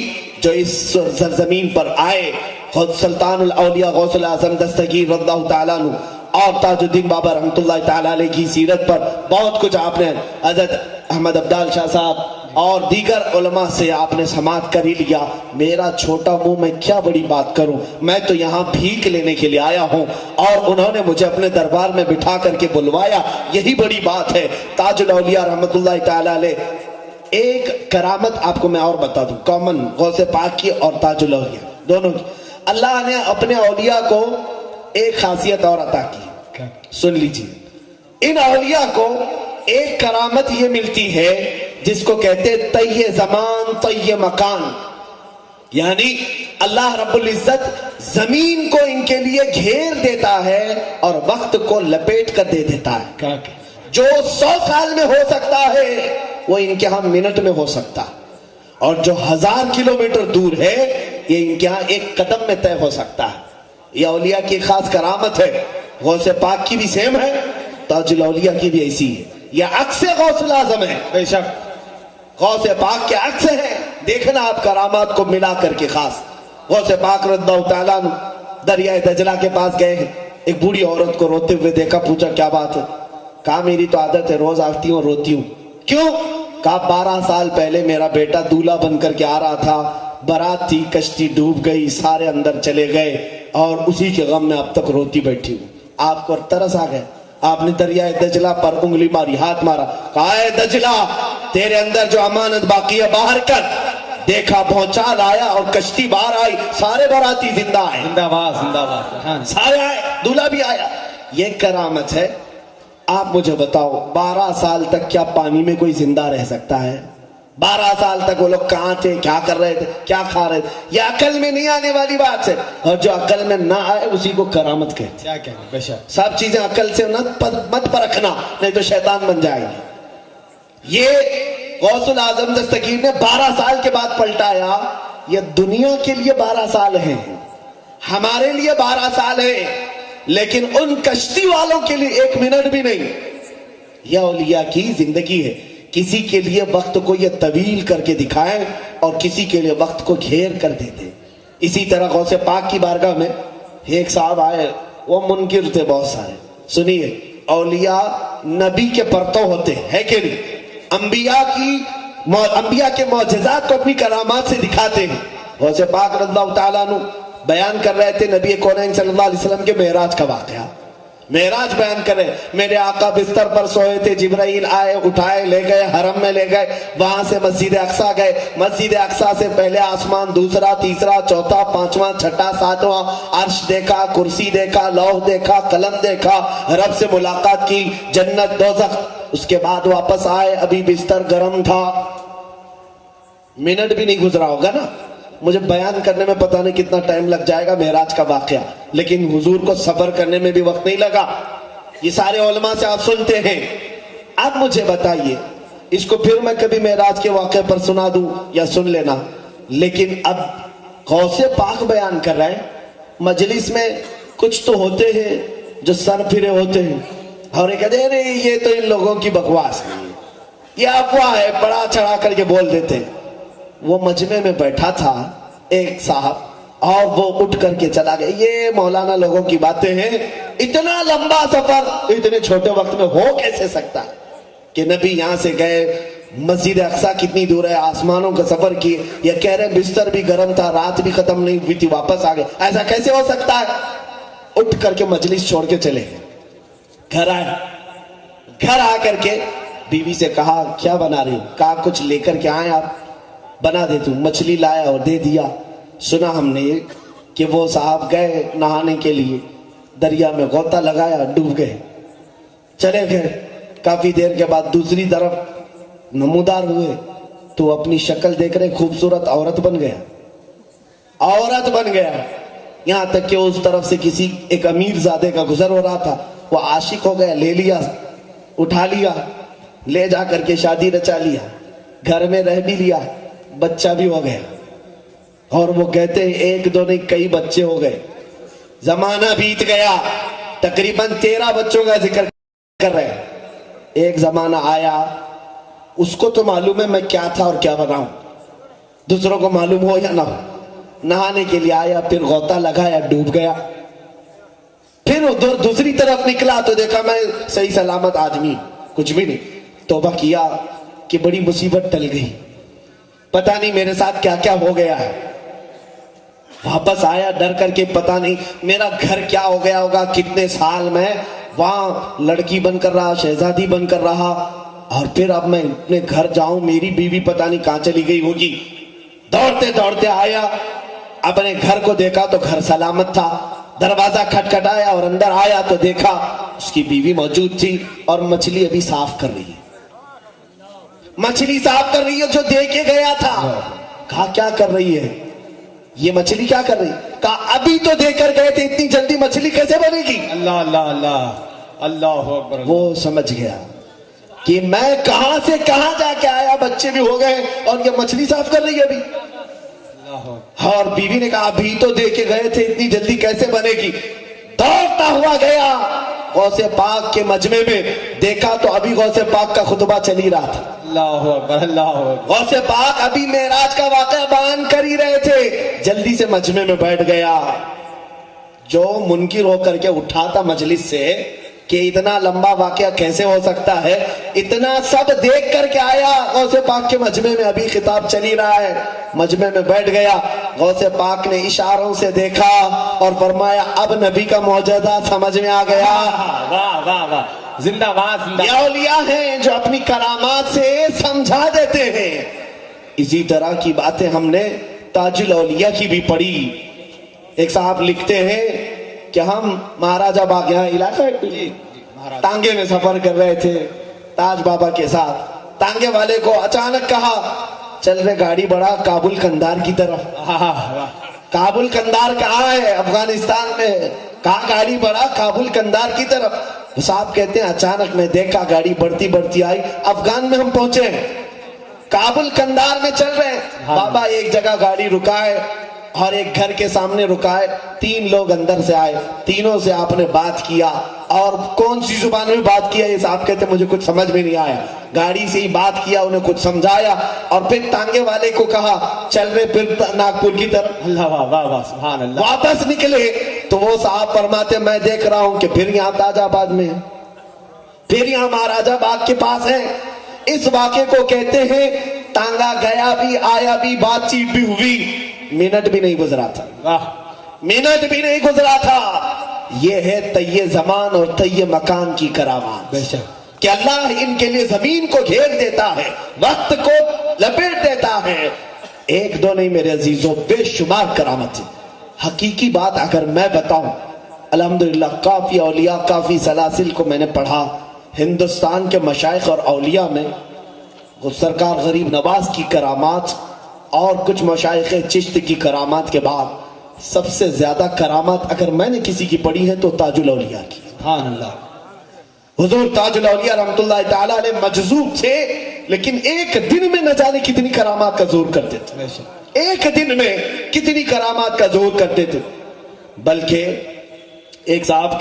جو اس سرزمین پر آئے, خود سلطان الاولیاء غوث العظم دستگیر رضی اللہ تعالیٰ عنہ اور تاج الدین بابا رحمۃ اللہ تعالیٰ علیہ کی سیرت پر بہت کچھ آپ نے حضرت احمد عبدال شاہ صاحب اور دیگر علماء سے آپ نے سماعت کر ہی لیا. میرا چھوٹا منہ میں کیا بڑی بات کروں, میں تو یہاں بھیک لینے کے لیے آیا ہوں اور انہوں نے مجھے اپنے دربار میں بٹھا کر کے بلوایا, یہی بڑی بات ہے. تاج الاولیاء رحمۃ اللہ تعالیٰ علیہ. ایک کرامت آپ کو میں اور بتا دوں, کامن غوث پاک کی اور تاج الاولیاء دونوں کی. اللہ نے اپنے اولیاء کو ایک خاصیت اور عطا کی, سن لیجیے. ان اولیاء کو ایک کرامت یہ ملتی ہے جس کو کہتے طی زمان طی مکان, یعنی اللہ رب العزت زمین کو ان کے لیے گھیر دیتا ہے اور وقت کو لپیٹ کر دے دیتا ہے. جو 100 سال میں ہو سکتا ہے وہ ان کے ہاں منٹ میں ہو سکتا, اور جو 1000 کلومیٹر دور ہے یہ ان کے ہاں ایک قدم میں طے ہو سکتا ہے. یہ اولیاء کی خاص کرامت ہے. غوث پاک کی بھی سیم ہے, تاج الاولیاء کی بھی ایسی ہے. یہ عکس غوث العظم ہے. بے شک. غوث پاک کے عکس ہیں. دیکھنا آپ کرامات کو ملا کر کے. خاص غوث پاک رضی اللہ تعالیٰ عنہ دریائے دجلہ کے پاس گئے ہیں. ایک بوڑھی عورت کو روتے ہوئے دیکھا, پوچھا کیا بات ہے. کہا میری تو عادت ہے روز آتی ہوں روتی ہوں. کیوں؟ کہا 12 سال پہلے میرا بیٹا دولہا بن کر کے آ رہا تھا, بارات تھی, کشتی ڈوب گئی, سارے اندر چلے گئے اور اسی کے غم میں اب تک روتی بیٹھی ہوں. آپ کو ترس آ گیا, آپ نے دریائے دجلہ پر انگلی ماری, ہاتھ مارا, کہا اے دجلہ تیرے اندر جو امانت باقی ہے باہر کر. دیکھا پہنچا لایا اور کشتی باہر آئی, سارے باراتی زندہ آئے. زندہ باد زندہ باد. سارے آئے, دولہا بھی آیا. یہ کرامت ہے. آپ مجھے بتاؤ 12 سال تک کیا پانی میں کوئی زندہ رہ سکتا ہے؟ 12 سال تک وہ لوگ کہاں تھے, کیا کر رہے تھے, کیا کھا رہے تھے؟ یہ عقل میں نہیں آنے والی بات ہے, اور جو عقل میں نہ آئے اسی کو کرامت کہتے ہیں. بے شک. سب چیزیں عقل سے مت پرکھنا, نہیں تو شیطان بن جائیں گے. یہ غوث العظم دستگیر نے 12 سال کے بعد پلٹایا. یہ دنیا کے لیے 12 سال ہیں, ہمارے لیے 12 سال ہیں, لیکن ان کشتی والوں کے لیے 1 منٹ بھی نہیں. یہ اولیاء کی زندگی ہے. کسی کے لیے وقت کو یہ طویل کر کے دکھائیں اور کسی کے لیے وقت کو گھیر کر دے دیں. اسی طرح غوث پاک کی بارگاہ میں ایک صاحب آئے, وہ منکر تھے بہت سارے. سنیے, اولیاء نبی کے پرتو ہوتے ہیں کہ نہیں, انبیاء کے معجزات کو اپنی کرامات سے دکھاتے ہیں. غوث پاک رضی اللہ تعالیٰ عنہ بیان کر رہے تھے نبی کونین صلی اللہ علیہ وسلم کے معراج کا واقعہ. معراج بیان کرے, میرے آقا بستر پر سوئے تھے, جبرائیل آئے, اٹھائے, لے گئے, حرم میں لے گئے, وہاں سے مسجد اقصیٰ گئے. مسجد اقصیٰ سے پہلے آسمان, دوسرا, تیسرا, چوتھا, پانچواں, چھٹا, ساتواں, عرش دیکھا, کرسی دیکھا, لوح دیکھا, قلم دیکھا, رب سے ملاقات کی, جنت دوزخ اس کے بعد واپس آئے، ابھی بستر گرم تھا، منٹ بھی نہیں گزرا ہوگا نا، مجھے بیان کرنے میں پتہ نہیں کتنا ٹائم لگ جائے گا معراج کا واقعہ، لیکن حضور کو صبر کرنے میں بھی وقت نہیں لگا۔ یہ سارے علماء سے آپ سنتے ہیں۔ اب مجھے بتائیے، اس کو پھر میں کبھی معراج کے واقعے پر سنا دوں یا سن لینا، لیکن اب غوث پاک بیان کر رہے ہیں۔ مجلس میں کچھ تو ہوتے ہیں جو سر پھرے ہوتے ہیں اور یہ کہتے ہیں نہیں یہ تو ان لوگوں کی بکواس ہے، یہ افواہ ہے، بڑا چڑھا کر کے بول دیتے ہیں۔ وہ مجمع میں بیٹھا تھا ایک صاحب اور وہ اٹھ کر کے چلا گیا، یہ مولانا لوگوں کی باتیں ہیں، اتنا لمبا سفر اتنے چھوٹے وقت میں ہو کیسے سکتا ہے کہ نبی یہاں سے گئے، مسجد اقصی کتنی دور ہے، آسمانوں کا سفر کیے، یا کہہ رہے بستر بھی گرم تھا، رات بھی ختم نہیں ہوئی تھی، واپس آ گئے، ایسا کیسے ہو سکتا ہے؟ اٹھ کر کے مجلس چھوڑ کے چلے گھر آئے، گھر آ کر کے بیوی سے کہا کیا بنا رہی؟ کہا کچھ لے کر کے آئے آپ، بنا دے تو۔ مچھلی لایا اور دے دیا۔ سنا ہم نے کہ وہ صاحب گئے نہانے کے لیے، دریا میں غوطہ لگایا، ڈوب گئے، چلے گئے۔ کافی دیر کے بعد دوسری طرف نمودار ہوئے تو اپنی شکل دیکھ رہے، خوبصورت عورت بن گیا، عورت بن گیا، یہاں تک کہ اس طرف سے کسی ایک امیر زادے کا گزر ہو رہا تھا، وہ عاشق ہو گیا، لے لیا، اٹھا لیا، لے جا کر کے شادی رچا لیا، گھر میں رہ بھی لیا، بچہ بھی ہو گیا، اور وہ کہتے ہیں ایک دو نہیں کئی بچے ہو گئے۔ زمانہ بیت گیا، تقریباً 13 بچوں کا ذکر کر رہے ہیں۔ ایک زمانہ آیا، اس کو تو معلوم ہے میں کیا تھا اور کیا بناؤں، دوسروں کو معلوم ہو یا نہ ہو۔ نہانے کے لیے آیا، پھر غوطہ لگایا، ڈوب گیا، پھر ادھر دوسری طرف نکلا تو دیکھا میں صحیح سلامت آدمی، کچھ بھی نہیں۔ توبہ کیا کہ بڑی مصیبت ٹل گئی، پتہ نہیں میرے ساتھ کیا کیا ہو گیا ہے۔ واپس آیا ڈر کر کے، پتہ نہیں میرا گھر کیا ہو گیا ہوگا، کتنے سال میں وہاں لڑکی بن کر رہا، شہزادی بن کر رہا، اور پھر اب میں اپنے گھر جاؤں، میری بیوی پتہ نہیں کہاں چلی گئی ہوگی۔ دوڑتے دوڑتے آیا، اپنے گھر کو دیکھا تو گھر سلامت تھا، دروازہ کھٹکھٹایا اور اندر آیا تو دیکھا اس کی بیوی موجود تھی اور مچھلی ابھی صاف کر رہی ہے، مچھلی صاف کر رہی ہے جو دے کے گیا تھا۔ کہا کیا کر رہی ہے یہ مچھلی، کیا کر رہی؟ کہا ابھی تو دے کر گئے تھے، اتنی جلدی مچھلی کیسے بنے گی؟ اللہ اللہ اللہ اللہ اکبر۔ وہ سمجھ گیا کہ میں کہاں سے کہاں جا کے آیا، بچے بھی ہو گئے اور یہ مچھلی صاف کر رہی ہے ابھی۔ اور بیوی نے کہا ابھی تو دے کے گئے تھے، اتنی جلدی کیسے بنے گی؟ دوڑتا ہوا گیا غوث پاک کے مجمع میں، دیکھا تو ابھی غوث پاک کا خطبہ چل ہی رہا تھا۔ اللہ اکبر اللہ اکبر۔ غوث پاک ابھی معراج کا واقعہ بیان کر ہی رہے تھے، جلدی سے مجمع میں بیٹھ گیا۔ جو منکر ہو کر کے اٹھا تھا مجلس سے کہ اتنا لمبا واقعہ کیسے ہو سکتا ہے، اتنا سب دیکھ کر کے آیا غوث پاک کے مجمع میں، ابھی خطاب چل ہی رہا ہے، مجمع میں بیٹھ گیا۔ غوث پاک نے اشاروں سے دیکھا اور فرمایا اب نبی کا معجزہ سمجھ میں آ گیا۔ واہ واہ واہ، زندہ باد زندہ۔ یہ اولیاء ہیں جو اپنی کرامات سے سمجھا دیتے ہیں۔ اسی طرح کی باتیں ہم نے تاج الاولیاء کی بھی پڑھی۔ ایک صاحب لکھتے ہیں کہ ہم مہاراجہ باغ، یہاں علاقہ ہے، تانگے میں سفر کر رہے تھے تاج بابا کے ساتھ، تانگے والے کو اچانک کہا چل رہے گاڑی بڑھا کابل کندھار کی طرف۔ کابل کندھار کہاں ہے؟ افغانستان میں ہے۔ کہاں گاڑی بڑھا؟ کابل کندھار کی طرف۔ صاحب کہتے ہیں اچانک میں دیکھا گاڑی بڑھتی بڑھتی آئی، افغان میں ہم پہنچے، کابل کندھار میں چل رہے ہیں۔ بابا ایک جگہ گاڑی رکائے اور ایک گھر کے سامنے رکائے، 3 لوگ اندر سے آئے، تینوں سے آپ نے بات کیا، اور کون سی زبان میں بات کیا یہ صاحب کہتے مجھے کچھ سمجھ میں نہیں آیا، گاڑی سے ہی بات کیا، انہیں کچھ سمجھایا، اور پھر تانگے والے کو کہا چل رہے پھر ناگپور کی طرف۔ اللہ واہ واہ واہ، سبحان اللہ۔ واپس نکلے تو وہ صاحب فرماتے میں دیکھ رہا ہوں کہ پھر یہاں تاج آباد میں ہے، پھر یہاں مہاراجہ باغ کے پاس ہے۔ اس واقعے کو کہتے ہیں تانگا گیا بھی آیا بھی، بات چیت بھی ہوئی، منٹ بھی نہیں گزرا تھا، منٹ بھی نہیں گزرا تھا۔ یہ ہے طی زمان اور طی مکان کی کرامات، بے شک، کہ اللہ ان کے لیے زمین کو گھیر دیتا ہے، وقت کو لپیٹ دیتا ہے۔ ایک دو نہیں میرے عزیزوں، بے شمار کرامت ہے۔ حقیقی بات اگر میں بتاؤں، الحمدللہ کافی اولیاء، کافی سلاسل کو میں نے پڑھا ہندوستان کے مشائخ اور اولیاء میں سرکار غریب نواز کی کرامات اور کچھ مشائخ چشت کی کرامات کے بعد سب سے زیادہ کرامات اگر میں نے کسی کی پڑھی ہے تو تاج الاولیاء کی. سبحان اللہ. حضور تاج الاولیاء رحمت اللہ تعالی علیہ مجذوب تھے لیکن ایک دن میں نہ جانے کتنی کرامات کا ظہور کرتے تھے. ایک دن میں کتنی کرامات کا ظہور کرتے تھے. بلکہ ایک صاحب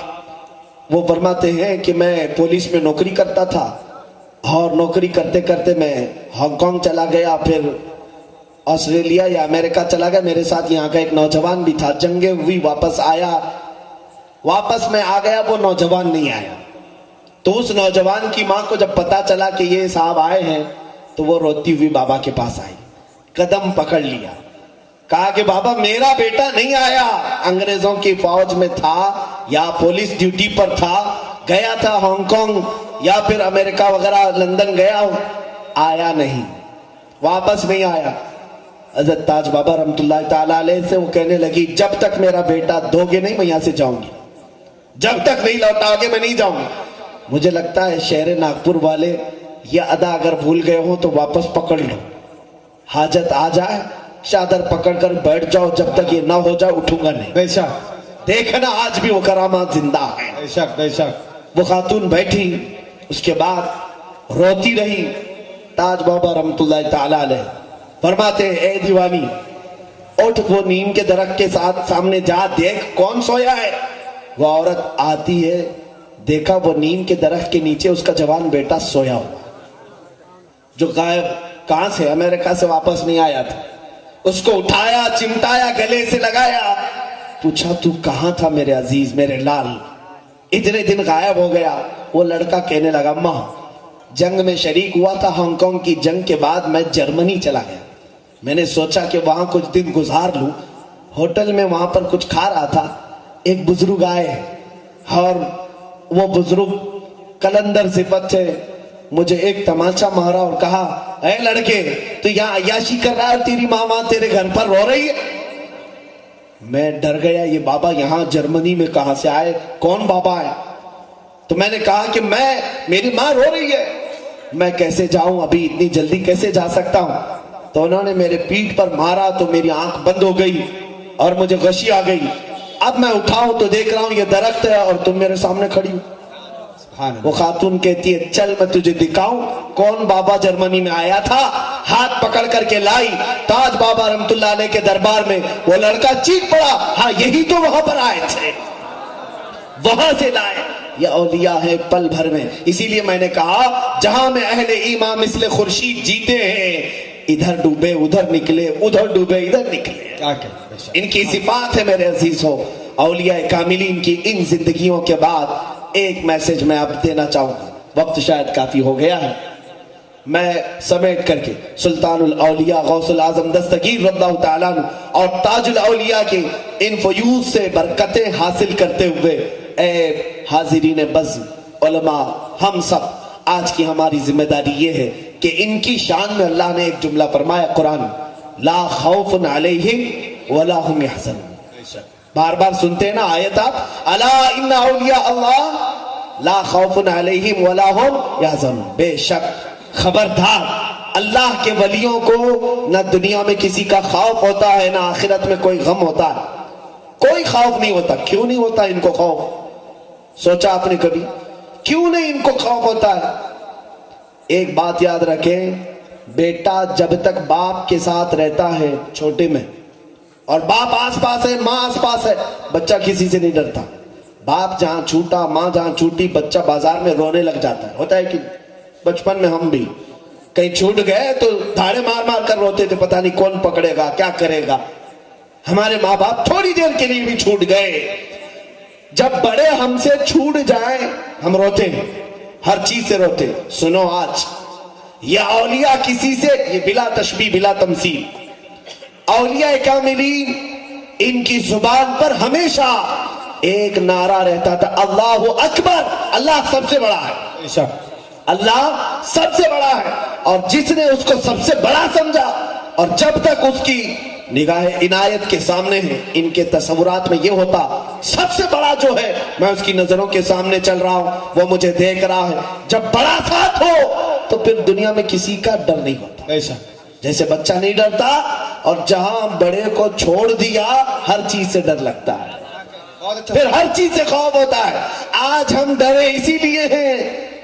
وہ فرماتے ہیں کہ میں پولیس میں نوکری کرتا تھا اور نوکری کرتے کرتے میں ہانگ کانگ چلا گیا, پھر آسٹریلیا یا امریکہ چلا گیا. میرے ساتھ یہاں کا ایک نوجوان بھی تھا, جنگیں ہوئی, واپس آیا, واپس میں آ گیا, وہ نوجوان نہیں آیا. تو اس نوجوان کی ماں کو جب پتا چلا کہ یہ صاحب آئے ہیں تو وہ روتی ہوئی بابا کے پاس آئی, قدم پکڑ لیا, کہا کہ بابا میرا بیٹا نہیں آیا, انگریزوں کی فوج میں تھا یا پولیس ڈیوٹی پر تھا, گیا تھا ہانگ کانگ یا پھر امریکہ وغیرہ لندن گیا ہو, آیا نہیں, واپس نہیں آیا. حضرت تاج بابا رحمت اللہ تعالی علیہ سے وہ کہنے لگی جب تک میرا بیٹا دو گے نہیں میں یہاں سے جاؤں گی, جب تک نہیں لوٹاؤ گے میں نہیں جاؤں گی. مجھے لگتا ہے شہر ناگپور والے یہ ادا اگر بھول گئے ہو تو واپس پکڑ لو, حاجت آ جائے چادر پکڑ کر بیٹھ جاؤ, جب تک یہ نہ ہو جائے اٹھوں گا نہیں. بے شک, دیکھنا آج بھی وہ کرامات زندہ ہیں. بے شک, بے شک. وہ خاتون بیٹھی, اس کے بعد روتی رہی. تاج بابا رحمت اللہ تعالی علیہ فرماتے اے دیوانی اٹھ, وہ نیم کے درخت کے ساتھ سامنے جا, دیکھ کون سویا ہے. وہ عورت آتی ہے, دیکھا وہ نیم کے درخت کے نیچے اس کا جوان بیٹا سویا ہوا, جو غائب کہاں سے امریکہ سے واپس نہیں آیا تھا. اس کو اٹھایا, چمٹایا, گلے سے لگایا, پوچھا تو کہاں تھا میرے عزیز, میرے لال, اتنے دن غائب ہو گیا. وہ لڑکا کہنے لگا ماں جنگ میں شریک ہوا تھا, ہانگ کانگ کی جنگ کے بعد میں جرمنی چلا گیا, میں نے سوچا کہ وہاں کچھ دن گزار لوں. ہوٹل میں وہاں پر کچھ کھا رہا تھا, ایک بزرگ آئے اور وہ بزرگ کلندر صفت تھے, مجھے ایک تماچا مارا اور کہا اے لڑکے تو یہاں عیاشی کر رہا ہے, تیری ماں تیرے گھر پر رو رہی ہے. میں ڈر گیا, یہ بابا یہاں جرمنی میں کہاں سے آئے, کون بابا ہے. تو میں نے کہا کہ میری ماں رو رہی ہے, میں کیسے جاؤں, ابھی اتنی جلدی کیسے جا سکتا ہوں. تو انہوں نے میرے پیٹھ پر مارا تو میری آنکھ بند ہو گئی اور مجھے غشی آ گئی. اب میں اٹھاؤں تو دیکھ رہا ہوں یہ درخت ہے اور تم میرے سامنے کھڑی ہو. وہ خاتون کہتی ہے چل میں تجھے دکھاؤں کون بابا جرمنی میں آیا تھا. ہاتھ پکڑ کر کے لائی تاج بابا رحمت اللہ علیہ کے دربار میں. وہ لڑکا چیخ پڑا, ہاں یہی تو وہاں پر آئے تھے, وہاں سے لائے. یہ اولیاء ہے پل بھر میں. اسی لیے میں نے کہا جہاں میں اہل ایمان مثل خورشید جیتے ہیں, ادھر ڈوبے ادھر نکلے, ادھر ڈوبے ادھر نکلے. ان کی صفات ہے میرے عزیزو. اولیاء کاملین کی ان زندگیوں کے بعد ایک میسج میں آپ دینا چاہوں گا, وقت شاید کافی ہو گیا ہے. میں سمیٹ کر کے سلطان الاولیاء غوث العظم دستگیر رضی اللہ تعالیٰ عنہ اور تاج الاولیاء کے ان فیوز سے برکتیں حاصل کرتے ہوئے اے حاضرین بزم علماء, ہم سب آج کی ہماری ذمہ داری یہ ہے کہ ان کی شان میں اللہ نے ایک جملہ فرمایا قرآن, لا خوف علیہم ولا هم يحزنون. بار بار سنتے ہیں نا آیت آپ, الا ان اولیاء اللہ لا خوف علیہم ولا هم يحزنون. بے شک خبردار, اللہ کے ولیوں کو نہ دنیا میں کسی کا خوف ہوتا ہے نہ آخرت میں کوئی غم ہوتا ہے. کوئی خوف نہیں ہوتا. کیوں نہیں ہوتا ان کو خوف, سوچا آپ نے کبھی کیوں نہیں ان کو خوف ہوتا ہے؟ ایک بات یاد رکھیں, بیٹا جب تک باپ کے ساتھ رہتا ہے چھوٹے میں اور باپ آس پاس ہے, ماں آس پاس ہے, بچہ کسی سے نہیں ڈرتا. باپ جہاں چھوٹا, ماں جہاں چھوٹی, بچہ بازار میں رونے لگ جاتا ہے. ہوتا ہے کہ بچپن میں ہم بھی کہیں چھوٹ گئے تو دھاڑے مار مار کر روتے تھے, پتہ نہیں کون پکڑے گا کیا کرے گا. ہمارے ماں باپ تھوڑی دیر کے لیے بھی چھوٹ گئے, جب بڑے ہم سے چھوٹ جائیں ہم روتے ہیں, ہر چیز سے روتے. سنو آج یہ اولیاء کسی سے, یہ بلا تشبیہ بلا تمثیل, اولیاء کاملین ان کی زبان پر ہمیشہ ایک نعرہ رہتا تھا, اللہ اکبر, اللہ سب سے بڑا ہے, اللہ سب سے بڑا ہے. اور جس نے اس کو سب سے بڑا سمجھا اور جب تک اس کی نگاہ عنایت کے سامنے ہیں، ان کے تصورات میں یہ ہوتا سب سے بڑا جو ہے میں اس کی نظروں کے سامنے چل رہا ہوں، وہ مجھے دیکھ رہا ہے۔ جب بڑا ساتھ ہو تو پھر دنیا میں کسی کا ڈر نہیں ہوتا، بے شک جیسے بچہ نہیں ڈرتا، اور جہاں بڑے کو چھوڑ دیا ہر چیز سے ڈر لگتا ہے، بہت اچھا پھر ہر چیز سے خوف ہوتا ہے۔ آج ہم ڈرے اسی لیے ہیں،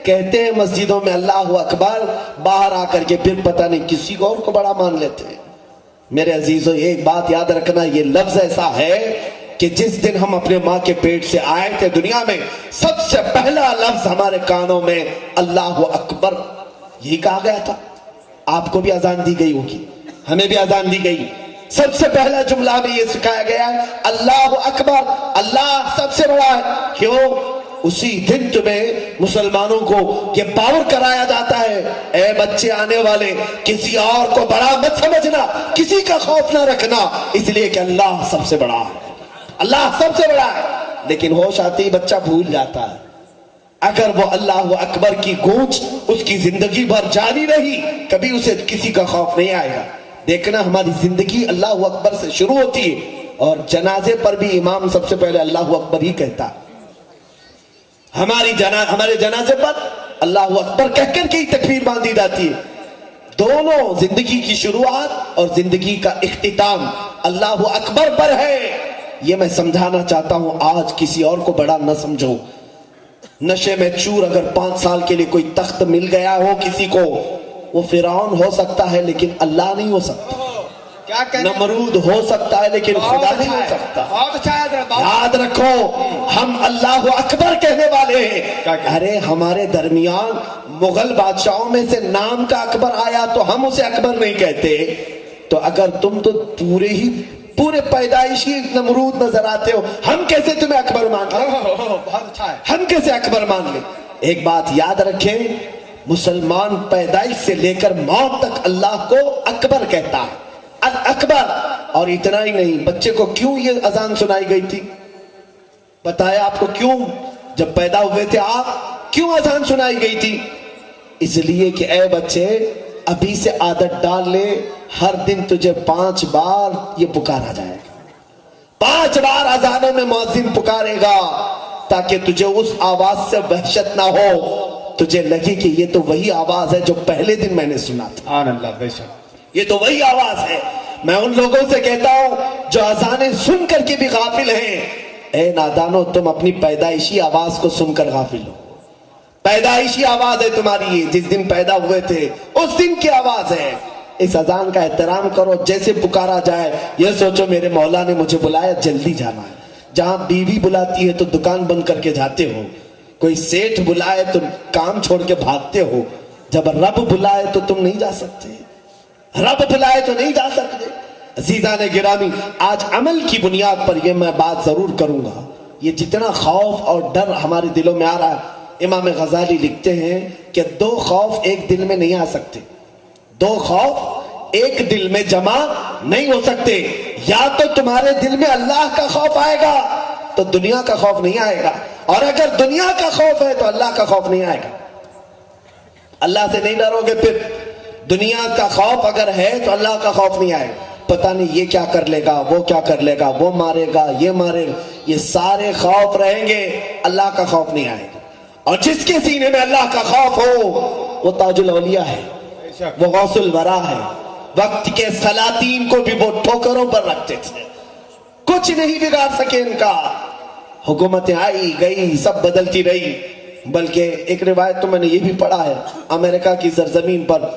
کہتے ہیں مسجدوں میں اللہ اکبر، باہر آ کر کے پھر پتہ نہیں کسی کو اور کو بڑا مان لیتے ہیں۔ میرے عزیزو ایک بات یاد رکھنا، یہ لفظ ایسا ہے کہ جس دن ہم اپنے ماں کے پیٹ سے آئے تھے دنیا میں، سب سے پہلا لفظ ہمارے کانوں میں اللہ اکبر یہی کہا گیا تھا۔ آپ کو بھی اذان دی گئی ہوگی، ہمیں بھی اذان دی گئی، سب سے پہلا جملہ میں یہ سکھایا گیا ہے اللہ اکبر، اللہ سب سے بڑا ہے۔ کیوں؟ اسی دن تمہیں مسلمانوں کو یہ پاور کرایا جاتا ہے، اے بچے آنے والے کسی اور کو بڑا مت سمجھنا، کسی کا خوف نہ رکھنا، اس لیے کہ اللہ سب سے بڑا ہے، اللہ سب سے بڑا ہے۔ لیکن ہوش آتے ہی بچہ بھول جاتا ہے۔ اگر وہ اللہ اکبر کی گونج اس کی زندگی بھر جاری رہی، کبھی اسے کسی کا خوف نہیں آئے گا۔ دیکھنا ہماری زندگی اللہ اکبر سے شروع ہوتی ہے، اور جنازے پر بھی امام سب سے پہلے اللہ اکبر ہی کہتا ہے۔ ہمارے جنازے پر اللہ اکبر کہہ کر کے ہی تکبیر باندھی جاتی ہے۔ دونوں زندگی کی شروعات اور زندگی کا اختتام اللہ اکبر پر ہے۔ یہ میں سمجھانا چاہتا ہوں، آج کسی اور کو بڑا نہ سمجھو۔ نشے میں چور اگر 5 سال کے لیے کوئی تخت مل گیا ہو کسی کو، وہ فرعون ہو سکتا ہے لیکن اللہ نہیں ہو سکتا، کیا کہنا، نمرود ہو سکتا ہے لیکن خدا نہیں ہو سکتا۔ بہت اچھا ہے حضرت، یاد رکھو ہم اللہ اکبر کہنے والے ہیں۔ ارے ہمارے درمیان مغل بادشاہوں میں سے نام کا اکبر آیا تو ہم اسے اکبر نہیں کہتے، تو اگر تم تو پورے پیدائشی نمرود نظر آتے ہو، ہم کیسے تمہیں اکبر مان لیں؟ بہت اچھا ہے۔ ہم کیسے اکبر مان لیں؟ ایک بات یاد رکھیں، مسلمان پیدائش سے لے کر موت تک اللہ کو اکبر کہتا ہے، اکبر۔ اور اتنا ہی نہیں، بچے کو کیوں یہ اذان سنائی گئی تھی؟ بتایا آپ کو کیوں؟ جب پیدا ہوئے تھے آپ، کیوں اذان سنائی گئی تھی؟ اس لیے کہ اے بچے ابھی سے عادت ڈال لے، ہر دن تجھے 5 بار یہ پکارا جائے گا، 5 بار اذانوں میں مؤذن پکارے گا، تاکہ تجھے اس آواز سے وحشت نہ ہو، تجھے لگے کہ یہ تو وہی آواز ہے جو پہلے دن میں نے سنا تھا، سبحان اللہ، بے شک یہ تو وہی آواز ہے۔ میں ان لوگوں سے کہتا ہوں جو اذانیں سن کر کے بھی غافل ہیں، اے نادانو تم اپنی پیدائشی آواز کو سن کر غافل ہو۔ پیدائشی آواز ہے تمہاری، یہ جس دن پیدا ہوئے تھے اس دن کی آواز ہے۔ اس اذان کا احترام کرو، جیسے پکارا جائے یہ سوچو میرے مولا نے مجھے بلایا، جلدی جانا ہے۔ جہاں بیوی بلاتی ہے تو دکان بند کر کے جاتے ہو، کوئی سیٹھ بلائے تو کام چھوڑ کے بھاگتے ہو، جب رب بلائے تو تم نہیں جا سکتے، رب بلائے تو نہیں جا سکتے۔ عزیزان گرامی، آج عمل کی بنیاد پر یہ میں بات ضرور کروں گا، یہ جتنا خوف اور ڈر ہمارے دلوں میں آ رہا ہے، امام غزالی لکھتے ہیں کہ 2 خوف ایک دل میں نہیں آ سکتے، 2 خوف ایک دل میں جمع نہیں ہو سکتے۔ یا تو تمہارے دل میں اللہ کا خوف آئے گا تو دنیا کا خوف نہیں آئے گا، اور اگر دنیا کا خوف ہے تو اللہ کا خوف نہیں آئے گا۔ اللہ سے نہیں ڈرو گے، پھر دنیا کا خوف اگر ہے تو اللہ کا خوف نہیں آئے گا۔ پتہ نہیں یہ کیا کر لے گا، وہ کیا کر لے گا، وہ مارے گا، یہ مارے گا، یہ سارے خوف رہیں گے، اللہ کا خوف نہیں آئے گا۔ اور جس کے سینے میں اللہ کا خوف ہو وہ تاج الاولیاء ہے، وہ غوث الورا ہے۔ وقت کے سلاطین کو بھی وہ ٹھوکروں پر رکھتے تھے، کچھ نہیں بگاڑ سکے ان کا۔ حکومتیں آئی گئی، سب بدلتی رہی، بلکہ ایک روایت تو میں نے یہ بھی پڑھا ہے، امریکہ کی سرزمین پر